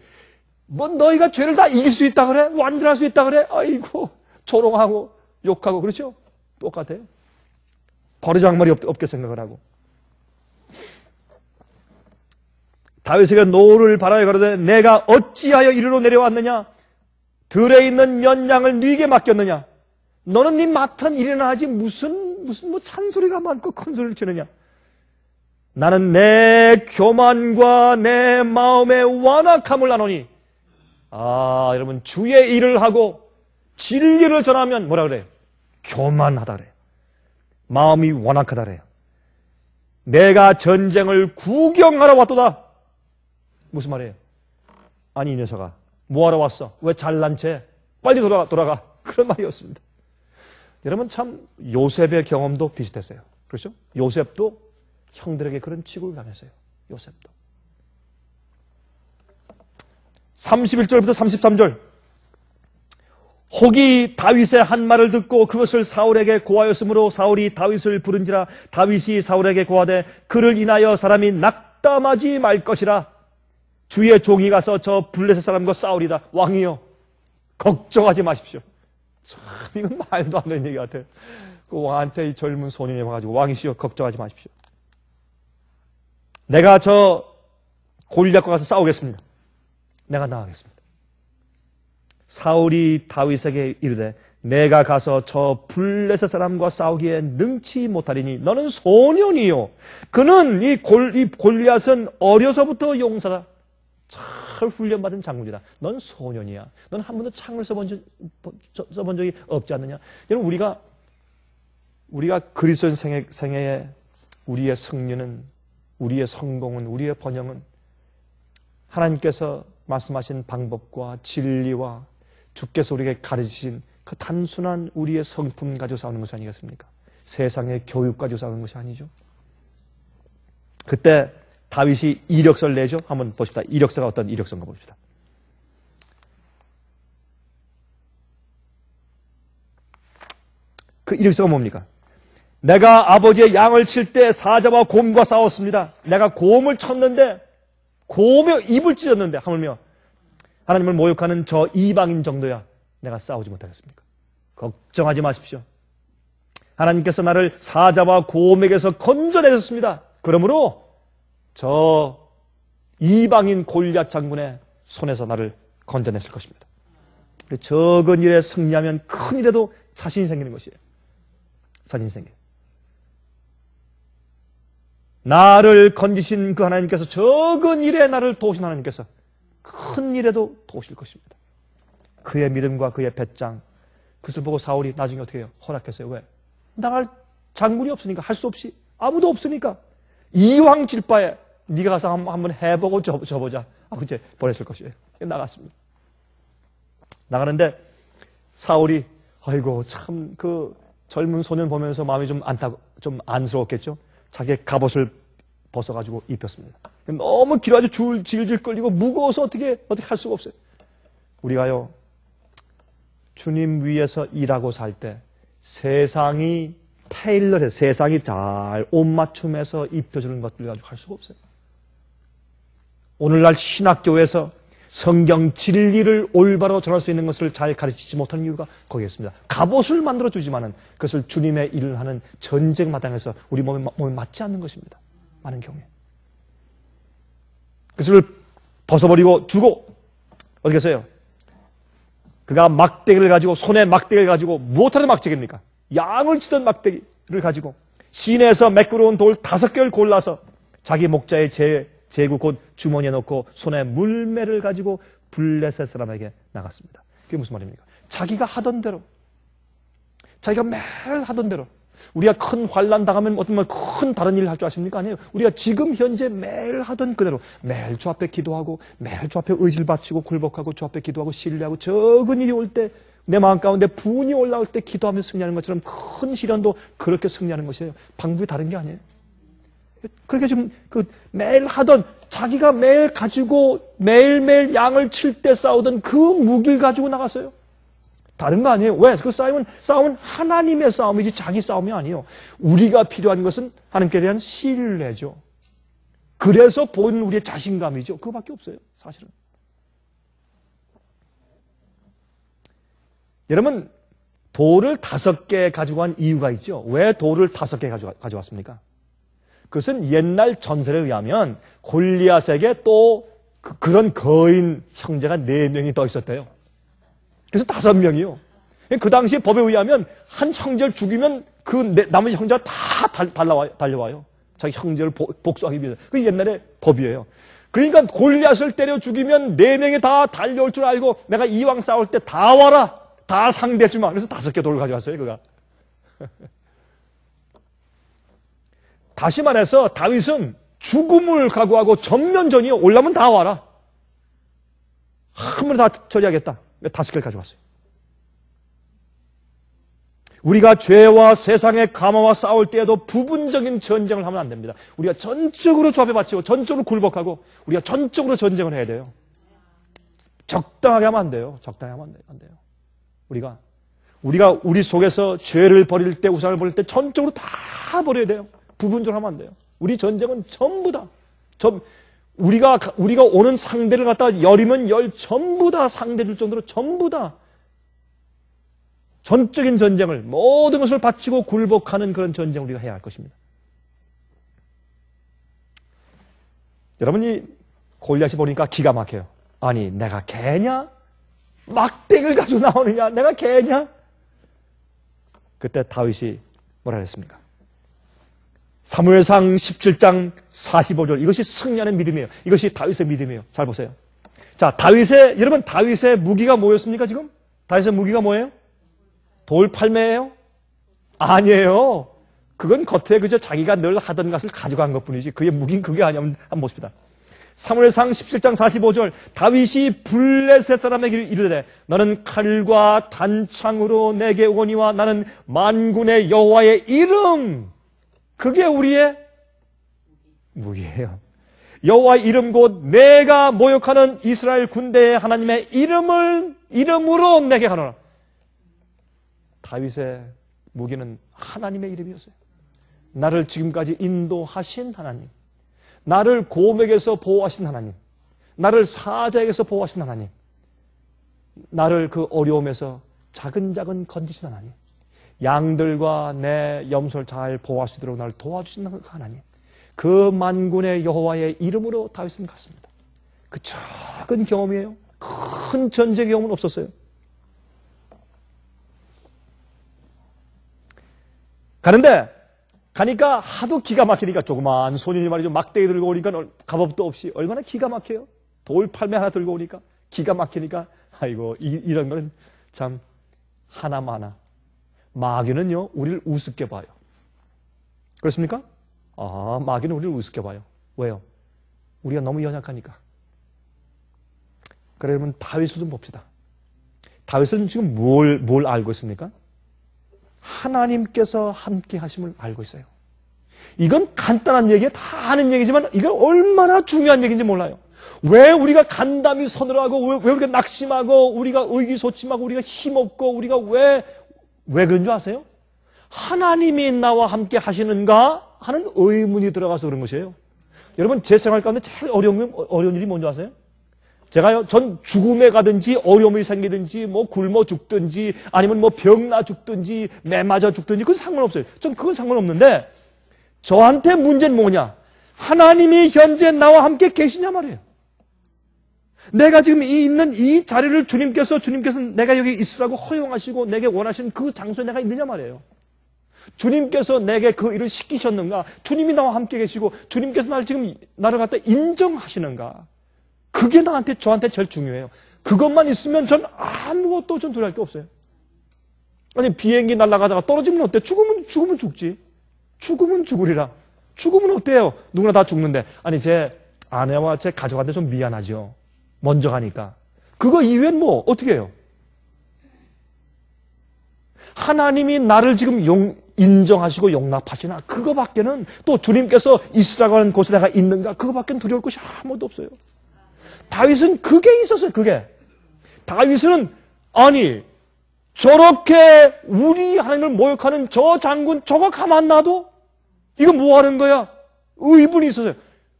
너희가 죄를 다 이길 수 있다 그래? 완전할 수 있다 그래? 아이고 조롱하고 욕하고 그렇죠? 똑같아요. 버르장머리 없게 생각을 하고 다윗에게 노를 바라여 가로되 내가 어찌하여 이리로 내려왔느냐? 들에 있는 연양을 네게 맡겼느냐? 너는 네 맡은 일이나 하지 무슨 잔소리가 많고 큰 소리를 치느냐? 나는 내 교만과 내 마음의 완악함을 나누니 여러분 주의 일을 하고 진리를 전하면 뭐라 그래요? 교만하다 그래요. 마음이 완악하다 그래요. 내가 전쟁을 구경하러 왔도다. 무슨 말이에요? 아니 이 녀석아 뭐하러 왔어? 왜 잘난 채? 빨리 돌아가. 그런 말이었습니다. 여러분 참 요셉의 경험도 비슷했어요. 그렇죠? 요셉도 형들에게 그런 취급을 당했어요. 요셉도. 31절부터 33절 혹이 다윗의 한 말을 듣고 그것을 사울에게 고하였으므로 사울이 다윗을 부른지라 다윗이 사울에게 고하되 그를 인하여 사람이 낙담하지 말 것이라 주의 종이 가서 저 블레셋 사람과 싸우리다. 왕이요 걱정하지 마십시오. 참 이건 말도 안 되는 얘기 같아요. 그 왕한테 이 젊은 소년이 와가지고 왕이시여 걱정하지 마십시오. 내가 저 골리앗과 가서 싸우겠습니다. 내가 나가겠습니다. 사울이 다윗에게 이르되 내가 가서 저 블레셋 사람과 싸우기에 능치 못하리니 너는 소년이요. 그는 이 골리앗은 어려서부터 용사다. 잘 훈련받은 장군이다. 넌 소년이야. 넌 한 번도 창을 써본 적이 없지 않느냐. 여러분 우리가 그리스도인 생애에 우리의 승리는 우리의 성공은 우리의 번영은 하나님께서 말씀하신 방법과 진리와 주께서 우리에게 가르치신 그 단순한 우리의 성품 가지고 싸우는 것이 아니겠습니까? 세상의 교육 가지고 싸우는 것이 아니죠. 그때 다윗이 이력서를 내죠. 한번 보십시다. 이력서가 어떤 이력서인가 봅시다. 그 이력서가 뭡니까? 내가 아버지의 양을 칠 때 사자와 곰과 싸웠습니다. 내가 곰을 쳤는데 곰의 입을 찢었는데 하물며 하나님을 모욕하는 저 이방인 정도야 내가 싸우지 못하겠습니까? 걱정하지 마십시오. 하나님께서 나를 사자와 곰에게서 건져내셨습니다. 그러므로 저 이방인 골리앗 장군의 손에서 나를 건져냈을 것입니다. 적은 일에 승리하면 큰 일에도 자신이 생기는 것이에요. 자신이 생겨요. 나를 건지신 그 하나님께서 적은 일에 나를 도우신 하나님께서 큰 일에도 도우실 것입니다. 그의 믿음과 그의 배짱, 그것을 보고 사울이 나중에 어떻게 해요? 허락했어요. 왜? 나갈 장군이 없으니까, 할 수 없이, 아무도 없으니까 이왕 질 바에 네가 가서 한번 해보고 져보자. 이제 보냈을 것이에요. 나갔습니다. 나가는데 사울이 아이고 참 그 젊은 소년 보면서 마음이 좀 안쓰러웠겠죠. 자기의 갑옷을 벗어가지고 입혔습니다. 너무 길어가지고 질질 끌리고 무거워서 어떻게 할 수가 없어요. 우리가요 주님 위에서 일하고 살 때 세상이 테일러해서 세상이 잘 옷 맞춤해서 입혀주는 것들 가지고 할 수가 없어요. 오늘날 신학교에서 성경 진리를 올바로 전할 수 있는 것을 잘 가르치지 못하는 이유가 거기에 있습니다. 갑옷을 만들어주지만은 그것을 주님의 일을 하는 전쟁 마당에서 우리 몸에 맞지 않는 것입니다. 많은 경우에. 그것을 벗어버리고 주고 어디 계세요? 그가 막대기를 가지고 손에 막대기를 가지고 무엇하는 막대기입니까? 양을 치던 막대기를 가지고 시내에서 매끄러운 돌 5개를 골라서 자기 목자의 제구 곧 주머니에 넣고 손에 물매를 가지고 블레셋 사람에게 나갔습니다. 그게 무슨 말입니까? 자기가 하던 대로, 자기가 매일 하던 대로. 우리가 큰 환난 당하면 어떤 큰 다른 일을 할 줄 아십니까? 아니에요. 우리가 지금 현재 매일 하던 그대로 매일 주 앞에 기도하고 매일 주 앞에 의지를 바치고 굴복하고 주 앞에 기도하고 신뢰하고 적은 일이 올 때 내 마음 가운데 분이 올라올 때 기도하면서 승리하는 것처럼 큰 시련도 그렇게 승리하는 것이에요. 방법이 다른 게 아니에요. 그렇게 지금 매일 하던 자기가 매일 가지고 매일매일 양을 칠 때 싸우던 그 무기를 가지고 나갔어요. 다른 거 아니에요. 왜? 그 싸움은 하나님의 싸움이지 자기 싸움이 아니에요. 우리가 필요한 것은 하나님께 대한 신뢰죠. 그래서 본 우리의 자신감이죠. 그거밖에 없어요. 사실은. 여러분 돌을 5개 가지고 간 이유가 있죠. 왜 돌을 5개 가져왔습니까? 그것은 옛날 전설에 의하면 골리앗에게 또 그런 거인 형제가 4명이 더 있었대요. 그래서 5명이요. 그 당시에 법에 의하면 한 형제를 죽이면 그 나머지 형제가 다 달려와요. 자기 형제를 복수하기 위해서. 그게 옛날의 법이에요. 그러니까 골리앗을 때려 죽이면 4명이 다 달려올 줄 알고 내가 이왕 싸울 때 다 와라. 다 상대해주마. 그래서 5개 돌을 가져왔어요. 그가. 다시 말해서 다윗은 죽음을 각오하고 전면전이 올라면 다 와라. 한 번에 다 처리하겠다. 5개를 가져왔어요. 우리가 죄와 세상의 감화와 싸울 때에도 부분적인 전쟁을 하면 안 됩니다. 우리가 전적으로 주 앞에 바치고 전적으로 굴복하고 우리가 전적으로 전쟁을 해야 돼요. 적당하게 하면 안 돼요. 적당하게 하면 안 돼요. 우리가 우리 속에서 죄를 버릴 때 우상을 버릴 때 전적으로 다 버려야 돼요. 부분적으로 하면 안 돼요. 우리 전쟁은 전부 다 우리가 오는 상대를 갖다 열이면 전부 다 상대줄 정도로 전부 다 전적인 전쟁을 모든 것을 바치고 굴복하는 그런 전쟁을 우리가 해야 할 것입니다. 여러분이 골리앗이 보니까 기가 막혀요. 아니 내가 개냐? 막대기를 가지고 나오느냐? 내가 개냐? 그때 다윗이 뭐라 그랬습니까? 사무엘상 17장 45절 이것이 승리하는 믿음이에요. 이것이 다윗의 믿음이에요. 잘 보세요. 자, 여러분 다윗의 무기가 뭐였습니까 지금? 다윗의 무기가 뭐예요? 돌팔매예요? 아니에요. 그건 겉에 그저 자기가 늘 하던 것을 가져간 것뿐이지 그의 무기는 그게 아니야. 한번 보십시다. 사무엘상 17장 45절 다윗이 블레셋 사람에게 이르되 너는 칼과 단창으로 내게 오거니와 나는 만군의 여호와의 이름 그게 우리의 무기예요. 여호와의 이름 곧 내가 모욕하는 이스라엘 군대의 하나님의 이름으로 내게 하노라. 다윗의 무기는 하나님의 이름이었어요. 나를 지금까지 인도하신 하나님, 나를 고맥에서 보호하신 하나님, 나를 사자에게서 보호하신 하나님, 나를 그 어려움에서 자근자근 건지신 하나님, 양들과 내 염소를 잘 보호할 수 있도록 나를 도와주시는 그 하나님, 그 만군의 여호와의 이름으로 다윗은 갔습니다. 그 작은 경험이에요. 큰 전쟁 경험은 없었어요. 가는데 가니까 하도 기가 막히니까 조그만 소년이 말이죠. 막대기 들고 오니까 값없도 없이 얼마나 기가 막혀요. 돌 팔매 하나 들고 오니까 기가 막히니까 아이고 이런 거는 참 하나마나. 마귀는요 우리를 우습게 봐요. 그렇습니까? 마귀는 우리를 우습게 봐요. 왜요? 우리가 너무 연약하니까. 그러면 다윗을 좀 봅시다. 다윗은 지금 뭘 알고 있습니까? 하나님께서 함께 하심을 알고 있어요. 이건 간단한 얘기에 다 아는 얘기지만 이건 얼마나 중요한 얘기인지 몰라요. 왜 우리가 간담이 서늘하고 왜 우리가 낙심하고 우리가 의기소침하고 우리가 힘없고 우리가 왜 그런 줄 아세요? 하나님이 나와 함께 하시는가 하는 의문이 들어가서 그런 것이에요. 여러분 제 생활 가운데 제일 어려운 일이 뭔지 아세요? 제가요, 전 죽음에 가든지 어려움이 생기든지 뭐 굶어 죽든지 아니면 뭐 병나 죽든지 매 맞아 죽든지 그건 상관없어요. 전 그건 상관없는데 저한테 문제는 뭐냐? 하나님이 현재 나와 함께 계시냐 말이에요. 내가 지금 있는 이 자리를 주님께서 내가 여기 있으라고 허용하시고 내게 원하시는 그 장소에 내가 있느냐 말이에요. 주님께서 내게 그 일을 시키셨는가? 주님이 나와 함께 계시고 주님께서 나를 갖다 인정하시는가? 그게 저한테 제일 중요해요. 그것만 있으면 전 아무것도 전 두려울 게 없어요. 아니, 비행기 날아가다가 떨어지면 어때? 죽으면 죽지. 죽으면 죽으리라. 죽으면 어때요? 누구나 다 죽는데. 아니, 제 아내와 제 가족한테 좀 미안하죠. 먼저 가니까. 그거 이외엔 뭐, 어떻게 해요? 하나님이 나를 지금 인정하시고 용납하시나? 그거밖에는 또 주님께서 있으라고 하는 곳에 내가 있는가? 그거밖에는 두려울 것이 아무것도 없어요. 다윗은 그게 있었어요, 그게. 다윗은, 아니, 저렇게 우리 하나님을 모욕하는 저 장군, 저거 가만 놔도? 이거 뭐 하는 거야? 의분이 있었어요.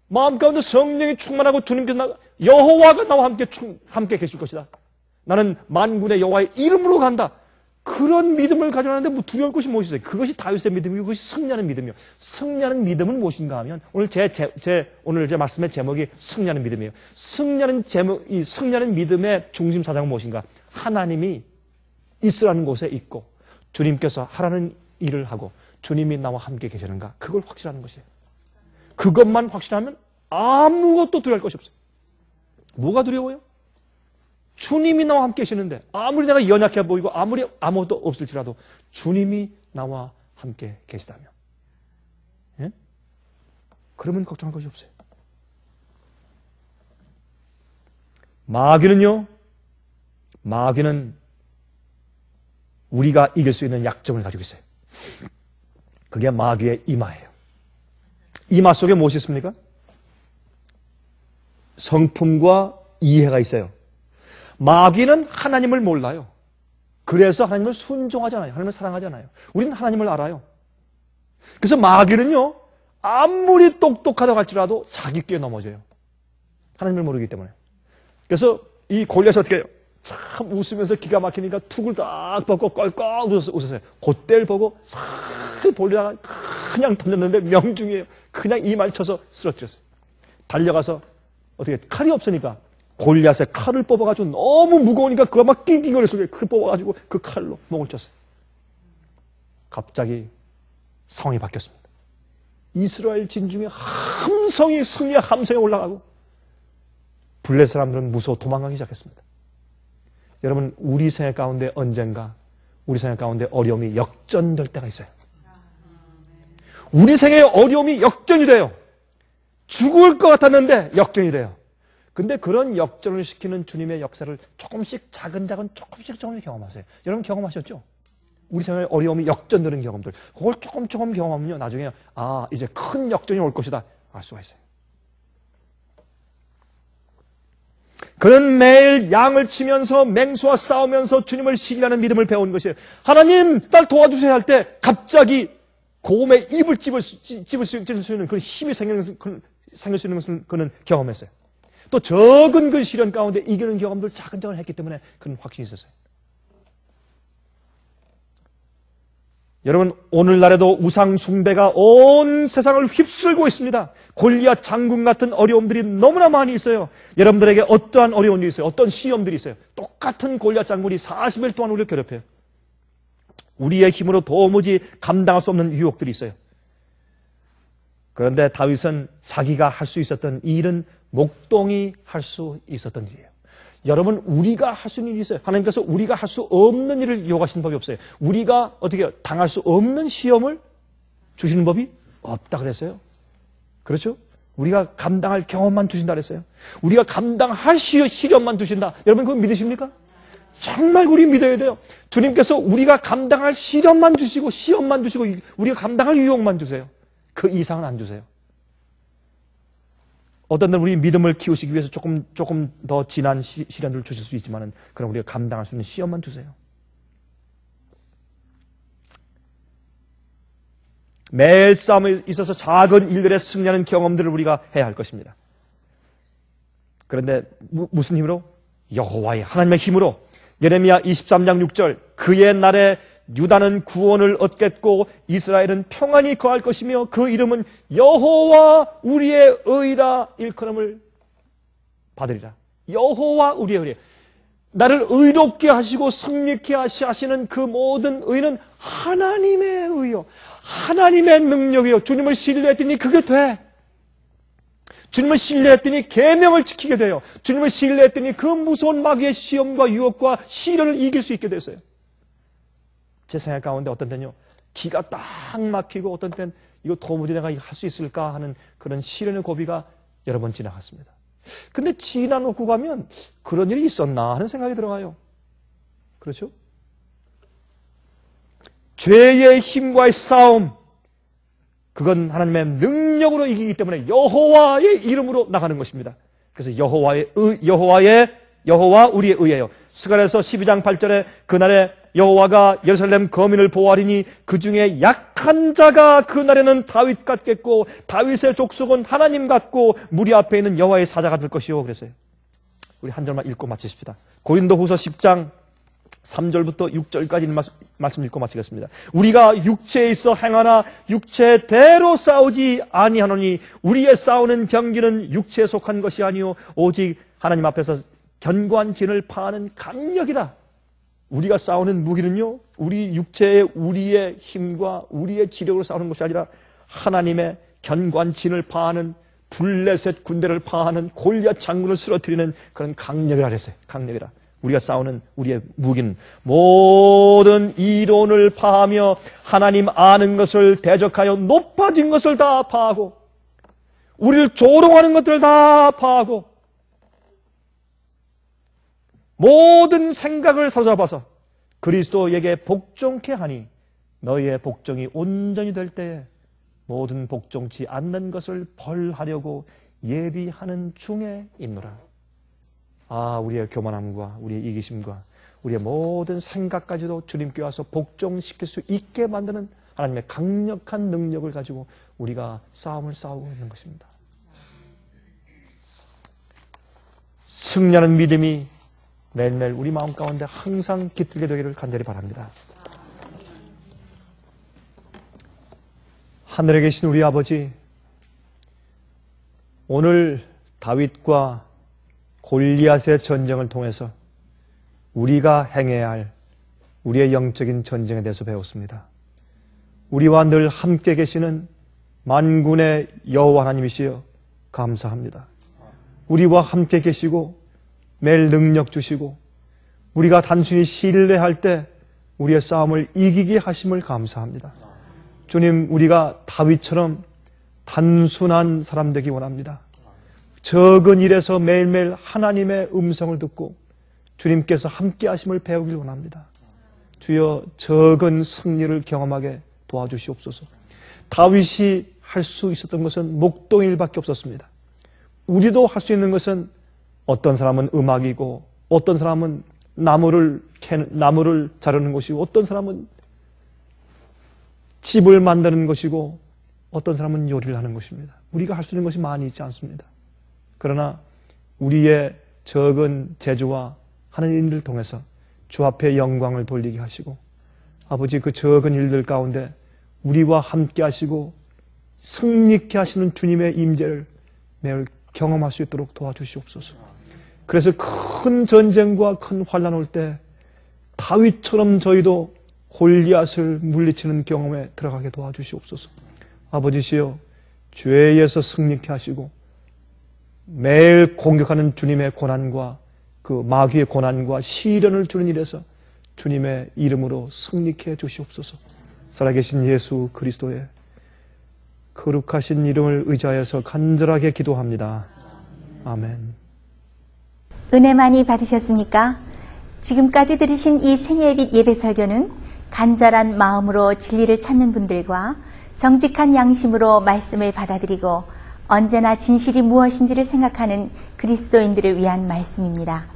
마음 가운데 성령이 충만하고 주님께서 여호와가 나와 함께 계실 것이다. 나는 만군의 여호와의 이름으로 간다. 그런 믿음을 가져가는데 뭐 두려울 것이 무엇이 있어요? 그것이 다윗의 믿음이고 그것이 승리하는 믿음이에요. 승리하는 믿음은 무엇인가 하면 오늘 오늘 제 말씀의 제목이 승리하는 믿음이에요. 이 승리하는 믿음의 중심 사상은 무엇인가? 하나님이 있으라는 곳에 있고 주님께서 하라는 일을 하고 주님이 나와 함께 계시는가? 그걸 확실하는 것이에요. 그것만 확실하면 아무것도 두려울 것이 없어요. 뭐가 두려워요? 주님이 나와 함께 계시는데 아무리 내가 연약해 보이고 아무리 아무것도 없을지라도 주님이 나와 함께 계시다면 예? 그러면 걱정할 것이 없어요. 마귀는 우리가 이길 수 있는 약점을 가지고 있어요. 그게 마귀의 이마예요. 이마 속에 무엇이 있습니까? 성품과 이해가 있어요. 마귀는 하나님을 몰라요. 그래서 하나님을 순종하잖아요. 하나님을 사랑하잖아요. 우리는 하나님을 알아요. 그래서 마귀는요, 아무리 똑똑하다고 할지라도 자기 꾀에 넘어져요. 하나님을 모르기 때문에. 그래서 이 골리앗이 어떻게 해요? 참 웃으면서 기가 막히니까 툭을 딱 벗고 껄껄 웃었어요. 그때를 보고 싹 돌리다가 그냥 던졌는데 명중이에요. 그냥 이마를 쳐서 쓰러뜨렸어요. 달려가서 어떻게 칼이 없으니까 골리앗의 칼을 뽑아가지고 너무 무거우니까 그거 막 낑낑거렸어요. 칼을 뽑아가지고 그 칼로 목을 쳤어요. 갑자기 상황이 바뀌었습니다. 이스라엘 진중에 승리의 함성이 올라가고 블레셋 사람들은 무서워 도망가기 시작했습니다. 여러분, 우리 생애 가운데 언젠가 우리 생애 가운데 어려움이 역전될 때가 있어요. 우리 생애의 어려움이 역전이 돼요. 죽을 것 같았는데 역전이 돼요. 근데 그런 역전을 시키는 주님의 역사를 조금씩 조금씩 경험하세요. 여러분 경험하셨죠? 우리 생활의 어려움이 역전되는 경험들. 그걸 조금 경험하면요. 나중에 이제 큰 역전이 올 것이다. 알 수가 있어요. 그는 매일 양을 치면서 맹수와 싸우면서 주님을 신뢰하는 믿음을 배운 것이에요. 하나님, 날 도와주세요 할 때 갑자기 고음에 입을 찝을 수 있는 그런 힘이 생길 수 있는 것을 그는 경험했어요. 또 적은 그 시련 가운데 이기는 경험들 차근차근 했기 때문에 그는 확신이 있었어요. 여러분, 오늘날에도 우상 숭배가 온 세상을 휩쓸고 있습니다. 골리앗 장군 같은 어려움들이 너무나 많이 있어요. 여러분들에게 어떠한 어려움이 있어요? 어떤 시험들이 있어요? 똑같은 골리앗 장군이 40일 동안 우리를 괴롭혀요. 우리의 힘으로 도무지 감당할 수 없는 유혹들이 있어요. 그런데 다윗은 자기가 할 수 있었던 이 일은 목동이 할 수 있었던 일이에요. 여러분, 우리가 할 수 있는 일이 있어요. 하나님께서 우리가 할 수 없는 일을 요구하시는 법이 없어요. 우리가 어떻게 당할 수 없는 시험을 주시는 법이 없다 그랬어요. 그렇죠? 우리가 감당할 경험만 주신다 그랬어요. 우리가 감당할 시련만 주신다. 여러분, 그거 믿으십니까? 정말 우리 믿어야 돼요. 주님께서 우리가 감당할 시련만 주시고 시험만 주시고 우리가 감당할 유혹만 주세요. 그 이상은 안 주세요. 어떤 때는 우리 믿음을 키우시기 위해서 조금 더 진한 시련을 주실 수 있지만 그럼 우리가 감당할 수 있는 시험만 주세요. 매일 싸움에 있어서 작은 일들에 승리하는 경험들을 우리가 해야 할 것입니다. 그런데 무슨 힘으로? 여호와의 하나님의 힘으로. 예레미야 23장 6절 그의 날에 유다는 구원을 얻겠고 이스라엘은 평안히 거할 것이며 그 이름은 여호와 우리의 의라 일컬음을 받으리라. 여호와 우리의 의라. 나를 의롭게 하시고 승리케 하시는 그 모든 의는 하나님의 의요. 하나님의 능력이요. 주님을 신뢰했더니 그게 돼. 주님을 신뢰했더니 계명을 지키게 돼요. 주님을 신뢰했더니 그 무서운 마귀의 시험과 유혹과 시련을 이길 수 있게 됐어요. 제 생각 가운데 어떤 때는요, 기가 딱 막히고 어떤 때는 이거 도무지 내가 할 수 있을까 하는 그런 시련의 고비가 여러 번 지나갔습니다. 근데 지나놓고 가면 그런 일이 있었나 하는 생각이 들어가요. 그렇죠? 죄의 힘과의 싸움, 그건 하나님의 능력으로 이기기 때문에 여호와의 이름으로 나가는 것입니다. 그래서 여호와 우리의 의예요. 스가랴서 12장 8절에 그날에 여호와가 예루살렘 거민을 보호하리니 그 중에 약한 자가 그날에는 다윗 같겠고 다윗의 족속은 하나님 같고 무리 앞에 있는 여호와의 사자가 될 것이요. 그랬어요. 우리 한 절만 읽고 마치십시다. 고린도후서 10장 3절부터 6절까지 말씀 읽고 마치겠습니다. 우리가 육체에 있어 행하나 육체대로 싸우지 아니하노니 우리의 싸우는 병기는 육체에 속한 것이 아니요 오직 하나님 앞에서 견고한 진을 파하는 강력이라. 우리가 싸우는 무기는요, 우리 육체의 우리의 힘과 우리의 지력으로 싸우는 것이 아니라 하나님의 견고한 진을 파하는 블레셋 군대를 파하는 골리앗 장군을 쓰러뜨리는 그런 강력이라 그랬어요. 강력이라. 우리가 싸우는 우리의 무기는 모든 이론을 파하며 하나님 아는 것을 대적하여 높아진 것을 다 파하고 우리를 조롱하는 것들을 다 파하고 모든 생각을 사로잡아서 그리스도에게 복종케 하니 너희의 복종이 온전히 될 때에 모든 복종치 않는 것을 벌하려고 예비하는 중에 있노라. 아, 우리의 교만함과 우리의 이기심과 우리의 모든 생각까지도 주님께 와서 복종시킬 수 있게 만드는 하나님의 강력한 능력을 가지고 우리가 싸움을 싸우고 있는 것입니다. 승리하는 믿음이 매일매일 우리 마음 가운데 항상 깃들게 되기를 간절히 바랍니다. 하늘에 계신 우리 아버지, 오늘 다윗과 골리앗의 전쟁을 통해서 우리가 행해야 할 우리의 영적인 전쟁에 대해서 배웠습니다. 우리와 늘 함께 계시는 만군의 여호와 하나님이시여 감사합니다. 우리와 함께 계시고 매일 능력 주시고 우리가 단순히 신뢰할 때 우리의 싸움을 이기게 하심을 감사합니다. 주님, 우리가 다윗처럼 단순한 사람 되기 원합니다. 적은 일에서 매일매일 하나님의 음성을 듣고 주님께서 함께 하심을 배우길 원합니다. 주여, 적은 승리를 경험하게 도와주시옵소서. 다윗이 할 수 있었던 것은 목동일밖에 없었습니다. 우리도 할 수 있는 것은 어떤 사람은 음악이고 어떤 사람은 나무를 자르는 것이고 어떤 사람은 집을 만드는 것이고 어떤 사람은 요리를 하는 것입니다. 우리가 할 수 있는 것이 많이 있지 않습니다. 그러나 우리의 적은 재주와 하는 일을 통해서 주 앞에 영광을 돌리게 하시고 아버지 그 적은 일들 가운데 우리와 함께 하시고 승리케 하시는 주님의 임재를 매일 경험할 수 있도록 도와주시옵소서. 그래서 큰 전쟁과 큰 환난 올 때 다윗처럼 저희도 골리앗을 물리치는 경험에 들어가게 도와주시옵소서. 아버지시여, 죄에서 승리케 하시고 매일 공격하는 주님의 고난과 그 마귀의 고난과 시련을 주는 일에서 주님의 이름으로 승리케 해 주시옵소서. 살아계신 예수 그리스도의 거룩하신 이름을 의지하여서 간절하게 기도합니다. 아멘. 은혜 많이 받으셨습니까? 지금까지 들으신 이 생애빛 예배 설교는 간절한 마음으로 진리를 찾는 분들과 정직한 양심으로 말씀을 받아들이고 언제나 진실이 무엇인지를 생각하는 그리스도인들을 위한 말씀입니다.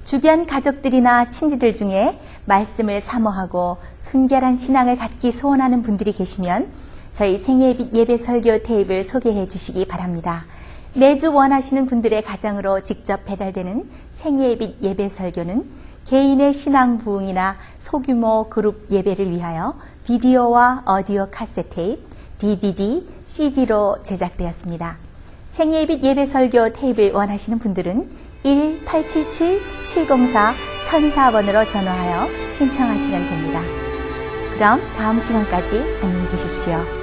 주변 가족들이나 친지들 중에 말씀을 사모하고 순결한 신앙을 갖기 소원하는 분들이 계시면 저희 생애빛 예배 설교 테이프를 소개해 주시기 바랍니다. 매주 원하시는 분들의 가정으로 직접 배달되는 생애빛 예배 설교는 개인의 신앙 부흥이나 소규모 그룹 예배를 위하여 비디오와 오디오 카세트 테이프, DVD, CD로 제작되었습니다. 생애빛 예배 설교 테이프를 원하시는 분들은 1-877-704-1004번으로 전화하여 신청하시면 됩니다. 그럼 다음 시간까지 안녕히 계십시오.